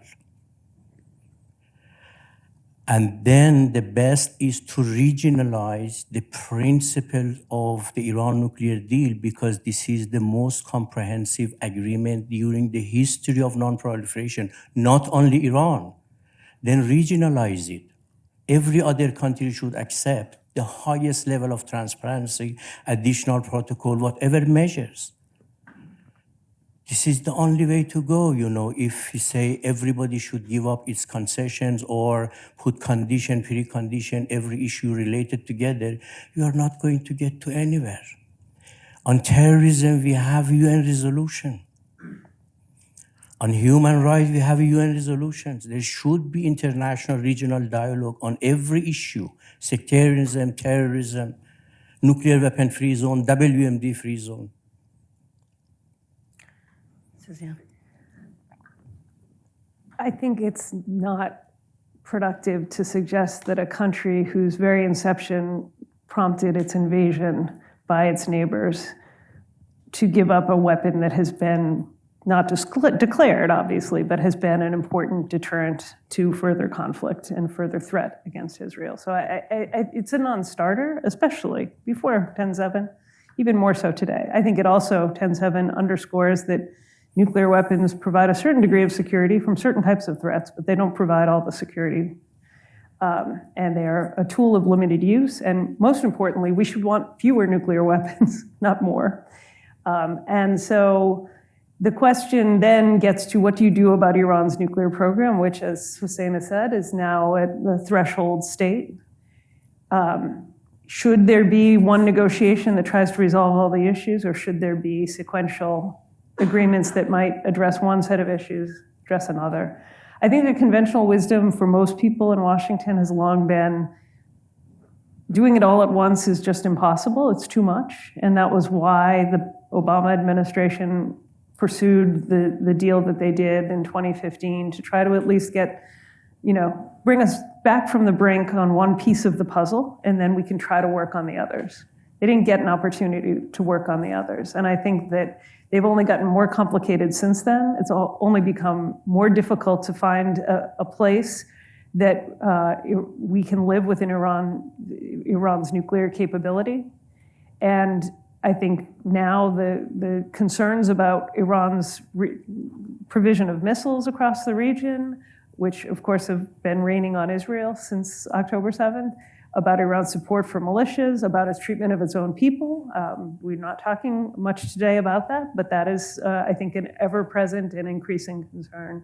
And then the best is to regionalize the principle of the Iran nuclear deal, because this is the most comprehensive agreement during the history of non-proliferation, not only Iran. Then regionalize it. Every other country should accept the highest level of transparency, additional protocol, whatever measures. This is the only way to go, if you say everybody should give up its concessions or put condition, precondition, every issue related together, you are not going to get to anywhere. On terrorism, we have UN resolution. On human rights, we have UN resolutions. There should be international regional dialogue on every issue: sectarianism, terrorism, nuclear weapon-free zone, WMD-free zone. Suzanne. I think it's not productive to suggest that a country whose very inception prompted its invasion by its neighbors to give up a weapon that has been not declared, obviously, but has been an important deterrent to further conflict and further threat against Israel. So it's a non-starter, especially before 10/7, even more so today. I think it also, 10/7, underscores that nuclear weapons provide a certain degree of security from certain types of threats, but they don't provide all the security. And they are a tool of limited use. And most importantly, we should want fewer nuclear weapons, not more. And so the question then gets to, what do you do about Iran's nuclear program, which, as Hossein has said, is now at the threshold state. Should there be one negotiation that tries to resolve all the issues, or should there be sequential agreements that might address one set of issues, address another? I think the conventional wisdom for most people in Washington has long been doing it all at once is just impossible. It's too much. And that was why the Obama administration pursued the deal that they did in 2015 to try to at least get, bring us back from the brink on one piece of the puzzle, and then we can try to work on the others. They didn't get an opportunity to work on the others. And I think that they've only gotten more complicated since then. It's only become more difficult to find a place that we can live within Iran's nuclear capability. And I think now the concerns about Iran's provision of missiles across the region, which of course have been raining on Israel since October 7th, about Iran's support for militias, about its treatment of its own people. We're not talking much today about that, but that is, I think, an ever-present and increasing concern.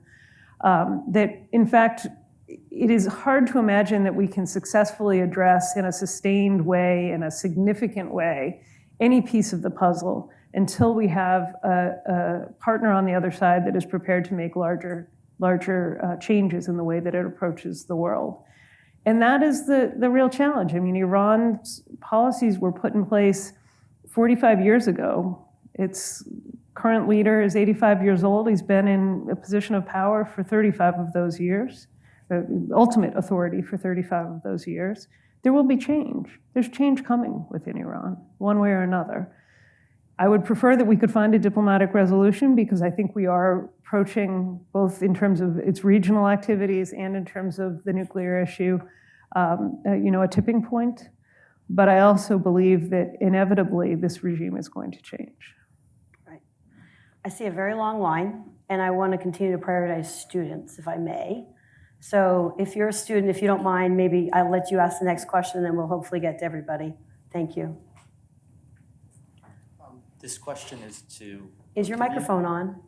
That, in fact, it is hard to imagine that we can successfully address in a sustained way, in a significant way, any piece of the puzzle until we have a partner on the other side that is prepared to make larger changes in the way that it approaches the world. And that is the real challenge. I mean, Iran's policies were put in place 45 years ago. Its current leader is 85 years old. He's been in a position of power for 35 of those years, ultimate authority for 35 of those years. There will be change. There's change coming within Iran, one way or another. I would prefer that we could find a diplomatic resolution, because I think we are approaching, both in terms of its regional activities and in terms of the nuclear issue, a tipping point. But I also believe that inevitably this regime is going to change. Right. I see a very long line, and I want to continue to prioritize students, if I may. So if you're a student, if you don't mind, maybe I'll let you ask the next question, and then we'll hopefully get to everybody. Thank you. This question is to... Is your microphone on?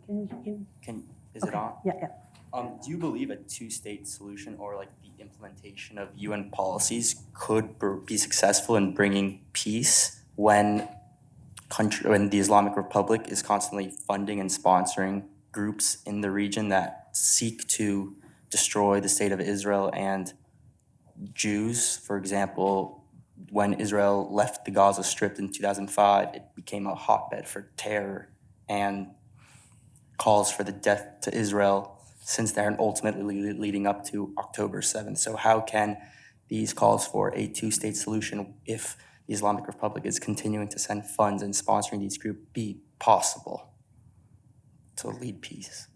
Is it on? Yeah. Do you believe a two-state solution, or like the implementation of UN policies, could be successful in bringing peace when the Islamic Republic is constantly funding and sponsoring groups in the region that seek to destroy the state of Israel and Jews? For example, when Israel left the Gaza Strip in 2005, it became a hotbed for terror and calls for the death to Israel since then, ultimately leading up to October 7th. So how can these calls for a two-state solution, if the Islamic Republic is continuing to send funds and sponsoring these groups, be possible to lead peace?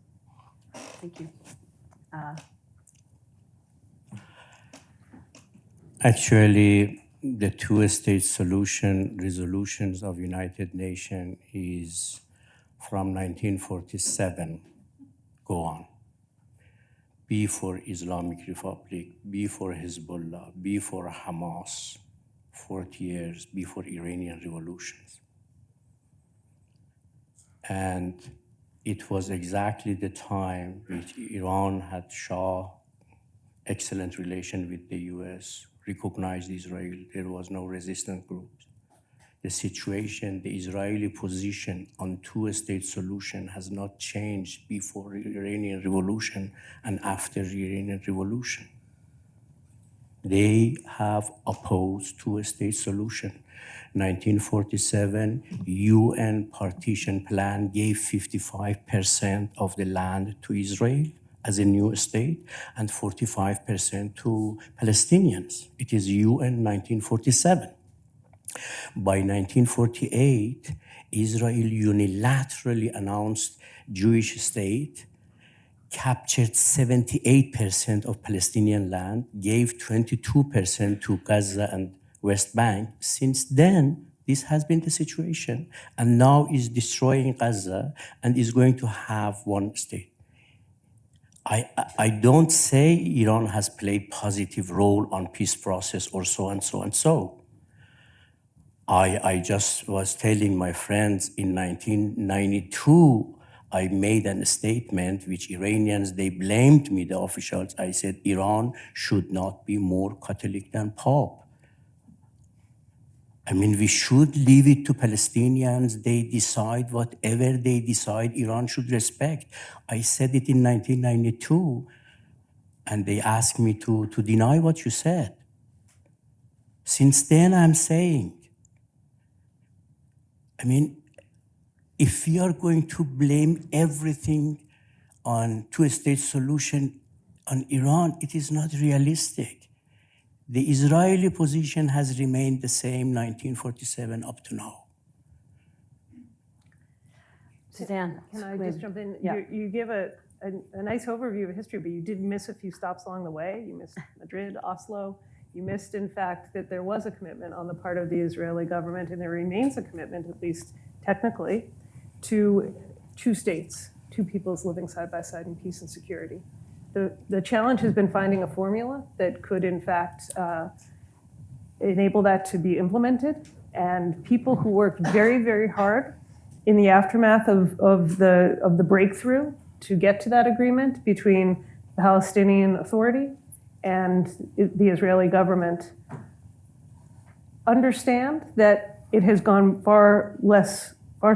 Thank you. Actually, the two-state solution resolutions of United Nations is from 1947 go on. B for Islamic Republic, B for Hezbollah, B for Hamas, 40 years, B for Iranian revolutions. And it was exactly the time which Iran had Shah, excellent relation with the US, recognized Israel. There was no resistance groups. The situation, the Israeli position on two-state solution has not changed before the Iranian Revolution and after the Iranian Revolution. They have opposed two-state solution. 1947, UN partition plan gave 55% of the land to Israel as a new state and 45% to Palestinians. It is UN 1947. By 1948, Israel unilaterally announced Jewish state, captured 78% of Palestinian land, gave 22% to Gaza and West Bank. Since then, this has been the situation, and now is destroying Gaza and is going to have one state. I don't say Iran has played positive role on peace process or so and so and so. I just was telling my friends in 1992, I made a statement which Iranians, they blamed me, the officials. I said, Iran should not be more Catholic than Pope. I mean, we should leave it to Palestinians. They decide whatever they decide, Iran should respect. I said it in 1992, and they asked me to deny what you said. Since then, I'm saying, I mean, if we are going to blame everything on two-state solution on Iran, it is not realistic. The Israeli position has remained the same 1947 up to now. Suzanne. Can I just jump in? Yeah. You give a nice overview of history, but you did miss a few stops along the way. You missed Madrid, Oslo. You missed, in fact, that there was a commitment on the part of the Israeli government, and there remains a commitment, at least technically, to two states, two peoples living side by side in peace and security. The challenge has been finding a formula that could, in fact, enable that to be implemented. And people who worked very, very hard in the aftermath of the breakthrough to get to that agreement between the Palestinian Authority and the Israeli government understand that it has gone far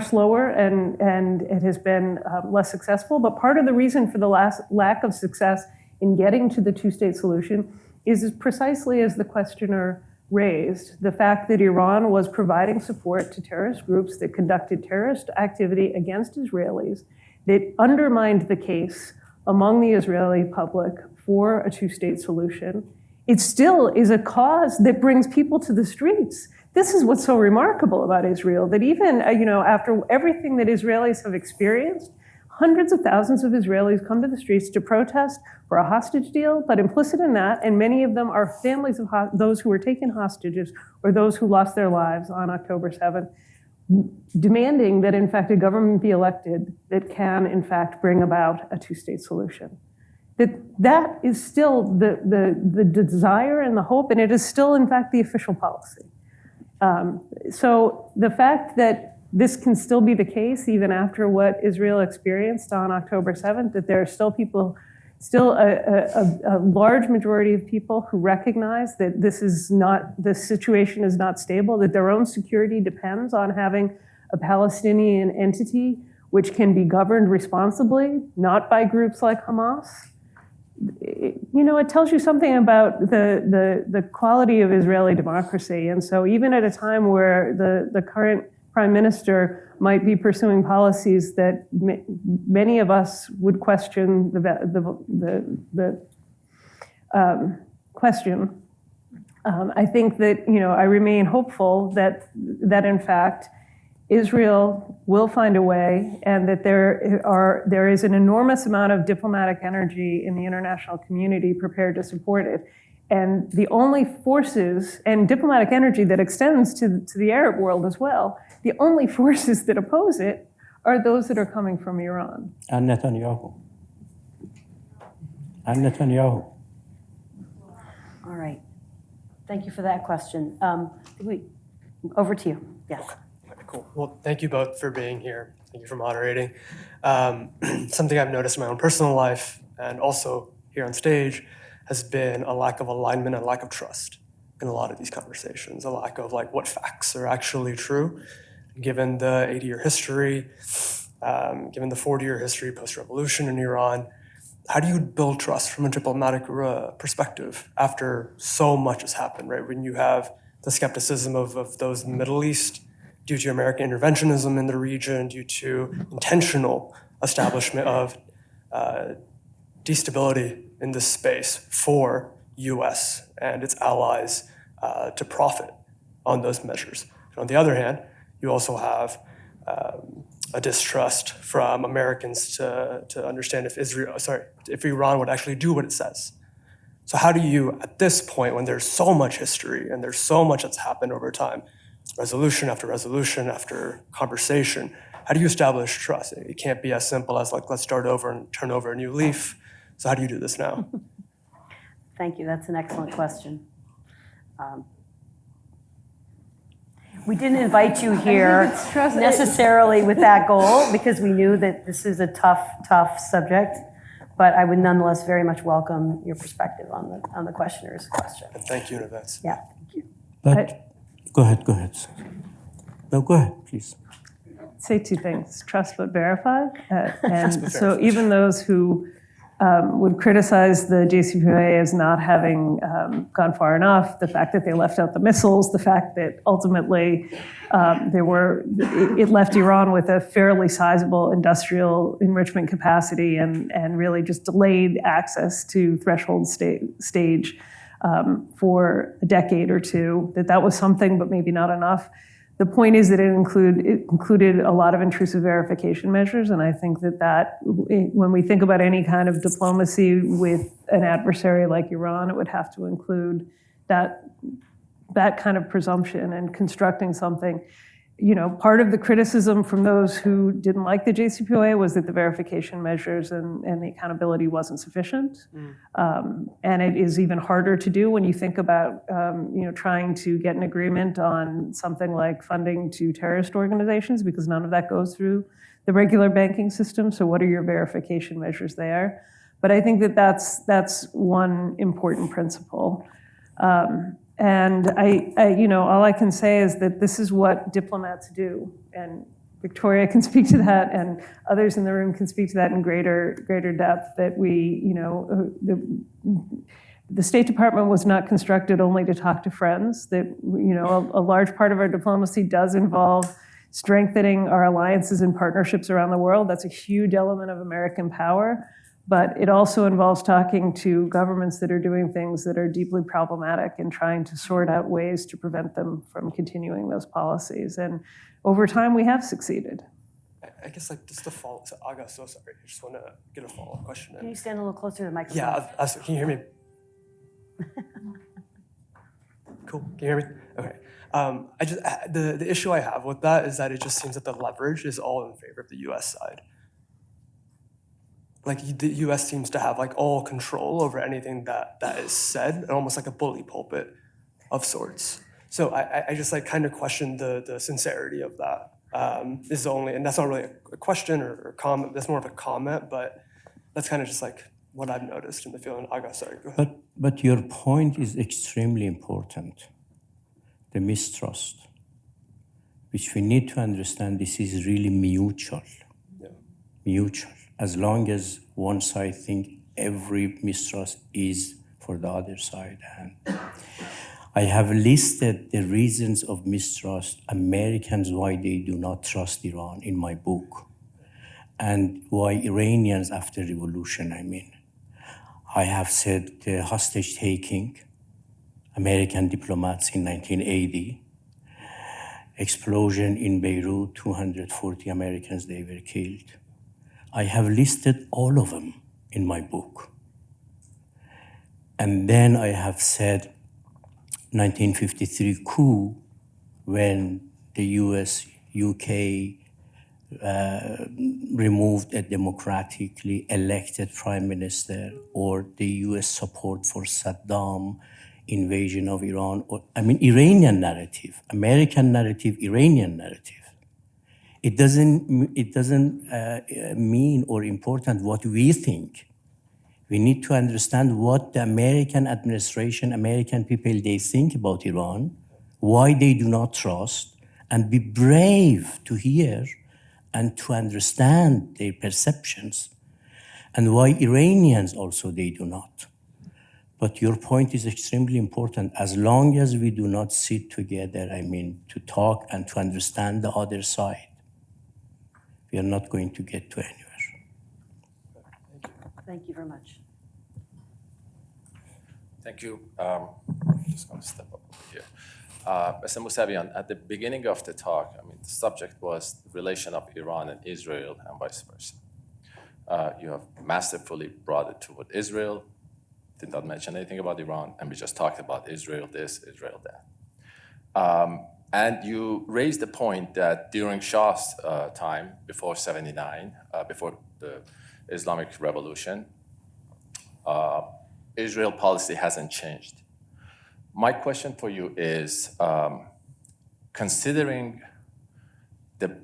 slower and it has been less successful. But part of the reason for the lack of success in getting to the two-state solution is precisely as the questioner raised, the fact that Iran was providing support to terrorist groups that conducted terrorist activity against Israelis, that undermined the case among the Israeli public for a two-state solution. It still is a cause that brings people to the streets. This is what's so remarkable about Israel, that even after everything that Israelis have experienced, hundreds of thousands of Israelis come to the streets to protest for a hostage deal, but implicit in that, and many of them are families of those who were taken hostages or those who lost their lives on October 7th, demanding that, in fact, a government be elected that can, in fact, bring about a two-state solution. That is still the desire and the hope, and it is still, in fact, the official policy. So the fact that this can still be the case, even after what Israel experienced on October 7th, that there are still people, a large majority of people who recognize that this situation is not stable, that their own security depends on having a Palestinian entity which can be governed responsibly, not by groups like Hamas. It tells you something about the quality of Israeli democracy. And so even at a time where the current prime minister might be pursuing policies that many of us would question I think that, I remain hopeful that in fact, Israel will find a way, and that there is an enormous amount of diplomatic energy in the international community prepared to support it. And the only forces, and diplomatic energy that extends to the Arab world as well, the only forces that oppose it are those that are coming from Iran. And Netanyahu. All right. Thank you for that question. Over to you. Yes. Cool. Well, thank you both for being here. I Thank you for moderating. Something I've noticed in my own personal life and also here on stage has been a lack of alignment and lack of trust in a lot of these conversations, a lack of like what facts are actually true. Given the 80-year history, given the 40-year history post-revolution in Iran, how do you build trust from a diplomatic perspective after so much has happened, right? When you have the skepticism of those in the Middle East due to American interventionism in the region, due to intentional establishment of destability in this space for US and its allies to profit on those measures. And on the other hand, you also have a distrust from Americans to understand if Iran would actually do what it says. So how do you, at this point, when there's so much history and there's so much that's happened over time, resolution after conversation, how do you establish trust? It can't be as simple as like, let's start over and turn over a new leaf. So how do you do this now? Thank you. That's an excellent question. We didn't invite you here necessarily with that goal because we knew that this is a tough subject, but I would nonetheless very much welcome your perspective on the questioner's question. And thank you in advance. Yeah, thank you. But go ahead. No, go ahead, please. Say two things: trust but verify. Trust but So verify. even those who would criticize the JCPOA as not having gone far enough, the fact that they left out the missiles, the fact that ultimately it left Iran with a fairly sizable industrial enrichment capacity and really just delayed access to threshold stage for a decade or two, that was something, but maybe not enough. The point is that it included a lot of intrusive verification measures, and I think that when we think about any kind of diplomacy with an adversary like Iran, it would have to include that kind of presumption and constructing something. You know, part of the criticism from those who didn't like the JCPOA was that the verification measures and the accountability wasn't sufficient. And it is even harder to do when you think about, trying to get an agreement on something like funding to terrorist organizations, because none of that goes through the regular banking system. So what are your verification measures there? But I think that's one important principle. And all I can say is that this is what diplomats do, and Victoria can speak to that, and others in the room can speak to that in greater depth. That the State Department was not constructed only to talk to friends. That a large part of our diplomacy does involve strengthening our alliances and partnerships around the world. That's a huge element of American power. But it also involves talking to governments that are doing things that are deeply problematic and trying to sort out ways to prevent them from continuing those policies. And over time, we have succeeded. I guess just to follow, so Aga, so sorry, I just want to get a follow-up question. Can you stand a little closer to the microphone? Yeah, can you hear me? Cool, can you hear me? Okay. The issue I have with that is that it just seems that the leverage is all in favor of the U.S. side. Like the U.S. seems to have all control over anything that is said, and almost like a bully pulpit of sorts. So I just kind of question the sincerity of that. And that's not really a question or comment. That's more of a comment, but that's kind of just what I've noticed in the field. And Aga, sorry, go ahead. But your point is extremely important. The mistrust, which we need to understand, this is really mutual. Yeah. Mutual. As long as one side thinks every mistrust is for the other side. And I have listed the reasons of mistrust, Americans, why they do not trust Iran in my book, and why Iranians after revolution, I have said the hostage taking, American diplomats in 1980, explosion in Beirut, 240 Americans, they were killed. I have listed all of them in my book. And then I have said 1953 coup, when the US, UK removed a democratically elected prime minister, or the US support for Saddam, invasion of Iran, Iranian narrative, American narrative, Iranian narrative. It doesn't mean or important what we think. We need to understand what the American administration, American people, they think about Iran, why they do not trust, and be brave to hear and to understand their perceptions, and why Iranians also they do not. But your point is extremely important. As long as we do not sit together, to talk and to understand the other side, we are not going to get to anywhere. Thank you very much. Thank you. I'm just going to step up over here. Mr. Mousavian, at the beginning of the talk, the subject was the relation of Iran and Israel and vice versa. You have masterfully brought it toward Israel, did not mention anything about Iran, and we just talked about Israel this, Israel that. And you raised the point that during Shah's time, before 79, before the Islamic Revolution, Israel policy hasn't changed. My question for you is, considering the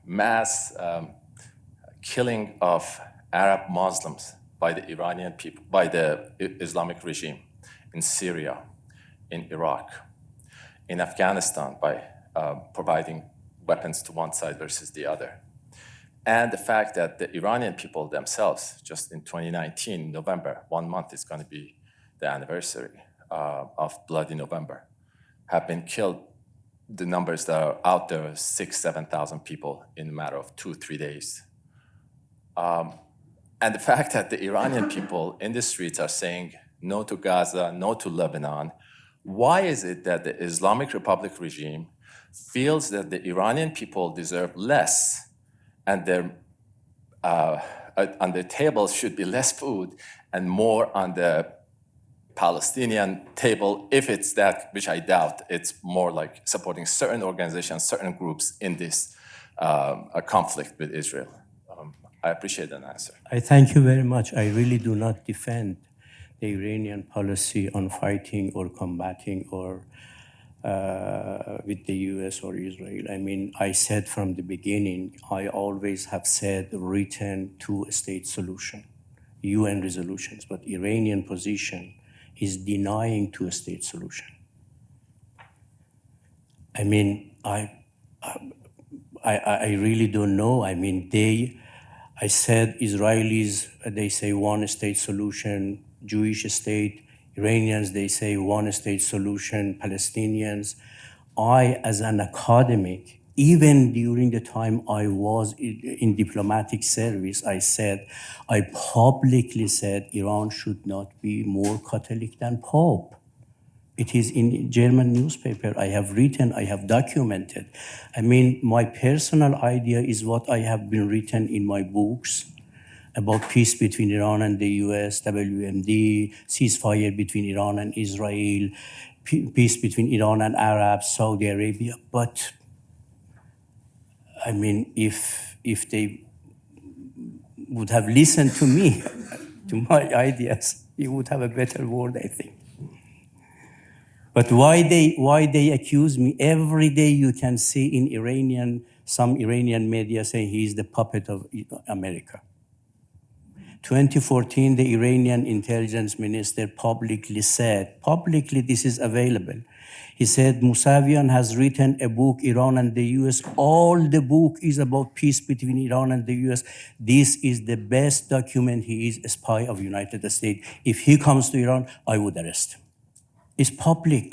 mass killing of Arab Muslims by the Iranian people, by the Islamic regime in Syria, in Iraq, in Afghanistan by providing weapons to one side versus the other, and the fact that the Iranian people themselves, just in 2019, November, 1 month is going to be the anniversary of Bloody November, have been killed. The numbers that are out there are 6,000 to 7,000 people in a matter of 2-3 days. And the fact that the Iranian people in the streets are saying no to Gaza, no to Lebanon, why is it that the Islamic Republic regime feels that the Iranian people deserve less and on their tables should be less food and more on the Palestinian table, if it's that, which I doubt, it's more like supporting certain organizations, certain groups in this conflict with Israel? I appreciate an answer. I thank you very much. I really do not defend the Iranian policy on fighting or combating or with the US or Israel. I said from the beginning, I always have said written two-state solution, UN resolutions, but Iranian position is denying two-state solution. I really don't know. I said Israelis, they say one-state solution, Jewish state, Iranians, they say one-state solution, Palestinians. I, as an academic, even during the time I was in diplomatic service, I publicly said Iran should not be more Catholic than Pope. It is in German newspaper. I have written, I have documented. My personal idea is what I have been written in my books about peace between Iran and the US, WMD, ceasefire between Iran and Israel, peace between Iran and Arabs, Saudi Arabia. But if they would have listened to me, to my ideas, you would have a better world, I think. But why they accuse me? Every day you can see in some Iranian media saying he is the puppet of America. 2014, the Iranian intelligence minister publicly said, this is available. He said, Mousavian has written a book, Iran and the US. All the book is about peace between Iran and the US. This is the best document. He is a spy of United States. If he comes to Iran, I would arrest him. It's public.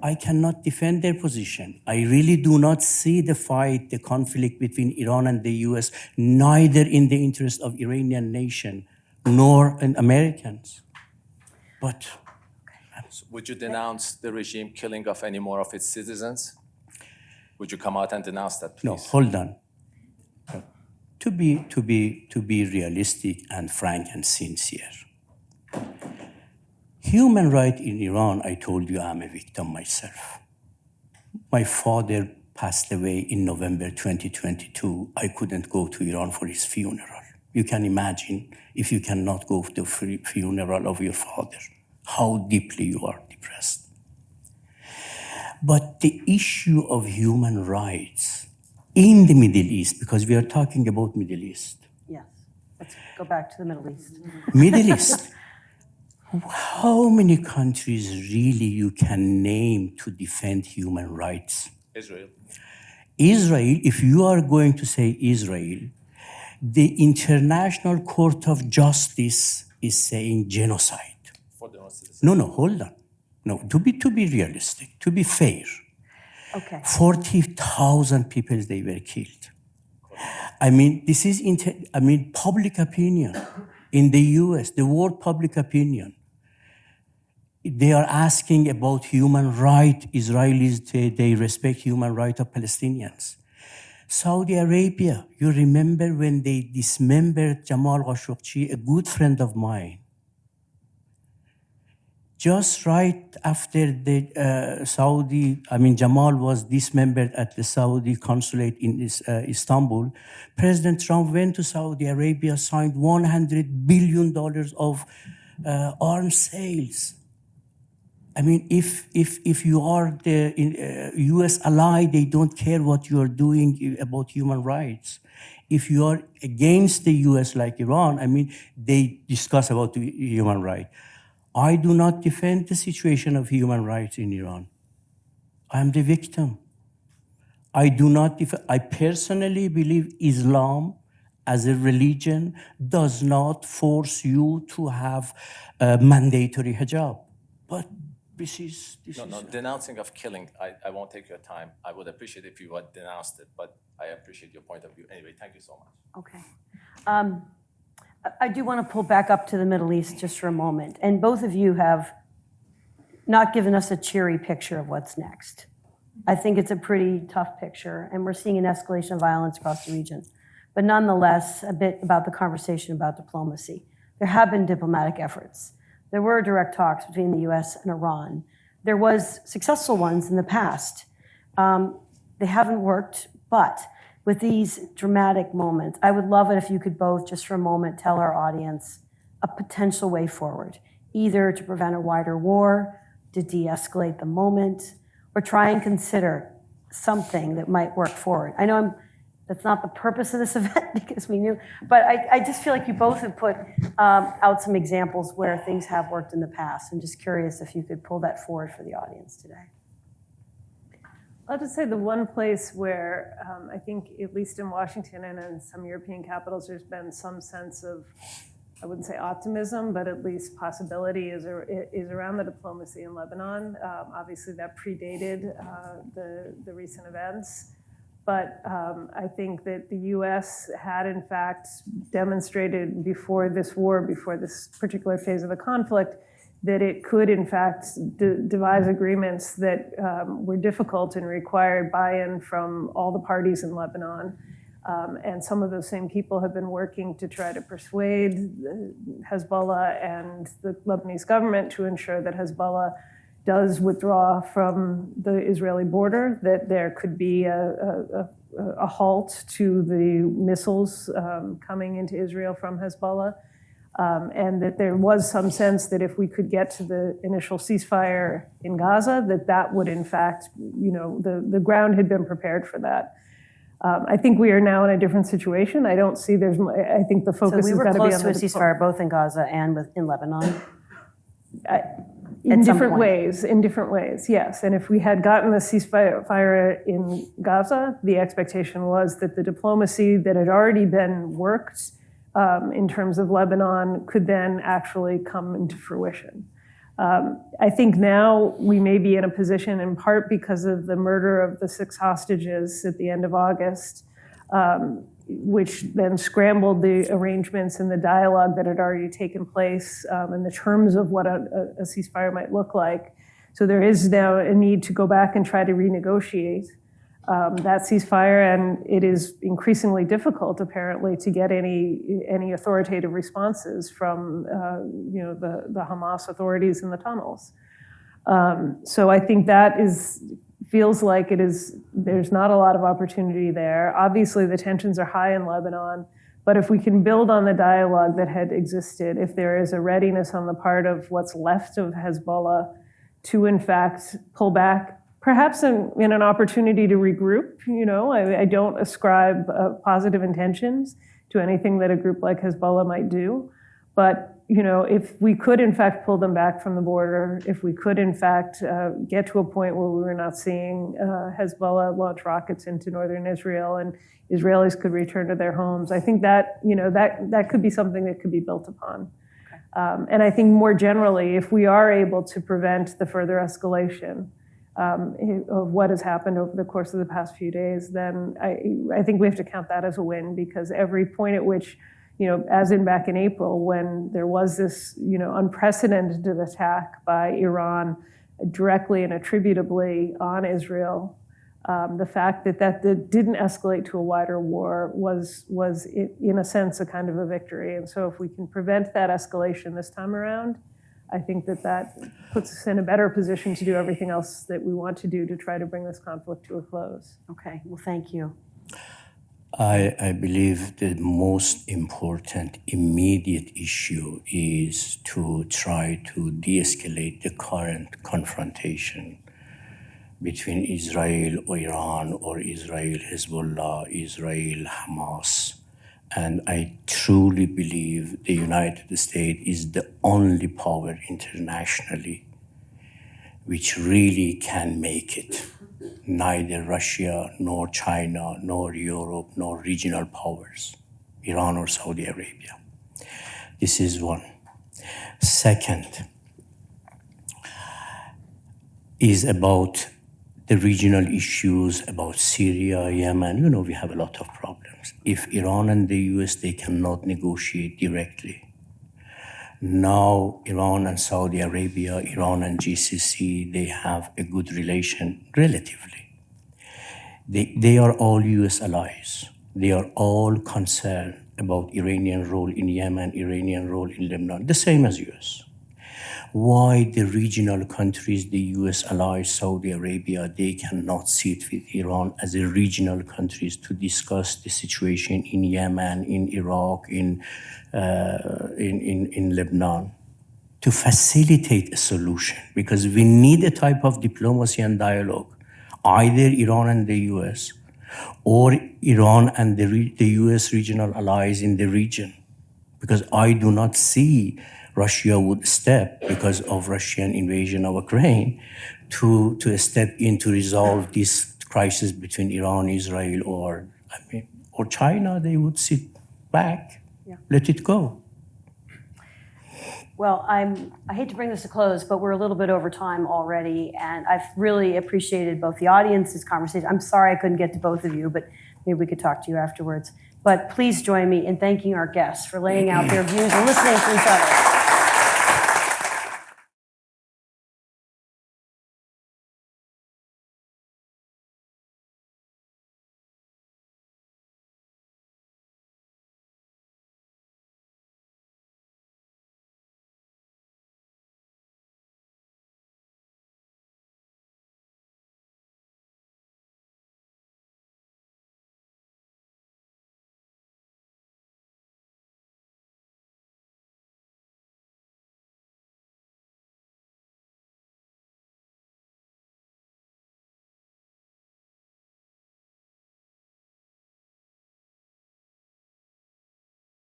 I cannot defend their position. I really do not see the fight, the conflict between Iran and the US, neither in the interest of Iranian nation, nor in Americans. But So would you denounce the regime killing of any more of its citizens? Would you come out and denounce that, please? no, hold on. To be realistic and frank and sincere. Human rights in Iran, I told you I'm a victim myself. My father passed away in November 2022. I couldn't go to Iran for his funeral. You can imagine if you cannot go to the funeral of your father, how deeply you are depressed. But the issue of human rights in the Middle East, because we are talking about Middle East. Yes. Let's go back to the Middle East. Middle East. How many countries really you can name to defend human rights? Israel. Israel, if you are going to say Israel, the International Court of Justice is saying genocide. For the non-citizens. No, hold on. No, to be realistic, to be fair. Okay. 40,000 people, they were killed. I mean, this is, public opinion in the US, the world public opinion. They are asking about human rights. Israelis, they respect human rights of Palestinians. Saudi Arabia, you remember when they dismembered Jamal Khashoggi, a good friend of mine. Just right after the Jamal was dismembered at the Saudi consulate in Istanbul, President Trump went to Saudi Arabia, signed $100 billion of arms sales. I mean, if you are the U.S. ally, they don't care what you are doing about human rights. If you are against the U.S. like Iran, I mean, they discuss about the human rights. I do not defend the situation of human rights in Iran. I am the victim. I do not I personally believe Islam as a religion does not force you to have a mandatory hijab. But this is denouncing of killing, I won't take your time. I would appreciate if you had denounced it, but I appreciate your point of view. Anyway, thank you so much. Okay. I do want to pull back up to the Middle East just for a moment. And both of you have not given us a cheery picture of what's next. I think it's a pretty tough picture, and we're seeing an escalation of violence across the region. But nonetheless, a bit about the conversation about diplomacy. There have been diplomatic efforts. There were direct talks between the US and Iran. There was successful ones in the past. They haven't worked, but with these dramatic moments, I would love it if you could both, just for a moment, tell our audience a potential way forward, either to prevent a wider war, to de-escalate the moment, or try and consider something that might work forward. I know that's not the purpose of this event because we knew, but I just feel like you both have put out some examples where things have worked in the past. I'm just curious if you could pull that forward for the audience today. I'll just say the one place where I think, at least in Washington and in some European capitals, there's been some sense of, I wouldn't say optimism, but at least possibility is around the diplomacy in Lebanon. Obviously, that predated the recent events. But I think that the U.S. had, in fact, demonstrated before this war, before this particular phase of the conflict, that it could, in fact, devise agreements that were difficult and required buy-in from all the parties in Lebanon. And some of those same people have been working to try to persuade Hezbollah and the Lebanese government to ensure that Hezbollah does withdraw from the Israeli border, that there could be a halt to the missiles coming into Israel from Hezbollah. And that there was some sense that if we could get to the initial ceasefire in Gaza, that would, in fact, the ground had been prepared for that. I think we are now in a different situation. I don't see I think the focus has got to be on So we were close to a ceasefire both in Gaza and in Lebanon? In different ways, yes. And if we had gotten the ceasefire in Gaza, the expectation was that the diplomacy that had already been worked in terms of Lebanon could then actually come into fruition. I think now we may be in a position, in part because of the murder of the 6 hostages at the end of August, which then scrambled the arrangements and the dialogue that had already taken place and the terms of what a ceasefire might look like. So there is now a need to go back and try to renegotiate that ceasefire, and it is increasingly difficult, apparently, to get any authoritative responses from the Hamas authorities in the tunnels. So I think that feels like there's not a lot of opportunity there. Obviously, the tensions are high in Lebanon, but if we can build on the dialogue that had existed, if there is a readiness on the part of what's left of Hezbollah to, in fact, pull back perhaps in an opportunity to regroup. I don't ascribe positive intentions to anything that a group like Hezbollah might do. But, if we could, in fact, pull them back from the border, if we could, in fact, get to a point where we were not seeing Hezbollah launch rockets into northern Israel and Israelis could return to their homes, I think that, that could be something that could be built upon. And I think more generally, if we are able to prevent the further escalation of what has happened over the course of the past few days, then I think we have to count that as a win, because every point at which, as in back in April, when there was this, unprecedented attack by Iran directly and attributably on Israel, the fact that didn't escalate to a wider war was in a sense a kind of a victory. And so if we can prevent that escalation this time around, I think that puts us in a better position to do everything else that we want to do to try to bring this conflict to a close. Okay, well, thank you. I believe the most important immediate issue is to try to de-escalate the current confrontation between Israel or Iran, or Israel, Hezbollah, Israel, Hamas. And I truly believe the United States is the only power internationally which really can make it. Neither Russia, nor China, nor Europe, nor regional powers, Iran or Saudi Arabia. This is one. Second is about the regional issues about Syria, Yemen. We have a lot of problems. If Iran and the US, they cannot negotiate directly. Now, Iran and Saudi Arabia, Iran and GCC, they have a good relation, relatively. They are all US allies. They are all concerned about Iranian role in Yemen, Iranian role in Lebanon, the same as US. Why the regional countries, the US allies, Saudi Arabia, they cannot sit with Iran as a regional countries to discuss the situation in Yemen, in Iraq, in Lebanon, to facilitate a solution, because we need a type of diplomacy and dialogue, either Iran and the US, or Iran and the US regional allies in the region, because I do not see Russia would step, because of Russian invasion of Ukraine, to step in to resolve this crisis between Iran, Israel, or China. They would sit back, let it go. Well, I hate to bring this to close, but we're a little bit over time already, and I've really appreciated both the audience's conversation. I'm sorry I couldn't get to both of you, but maybe we could talk to you afterwards. But please join me in thanking our guests for laying out their views and listening to each other.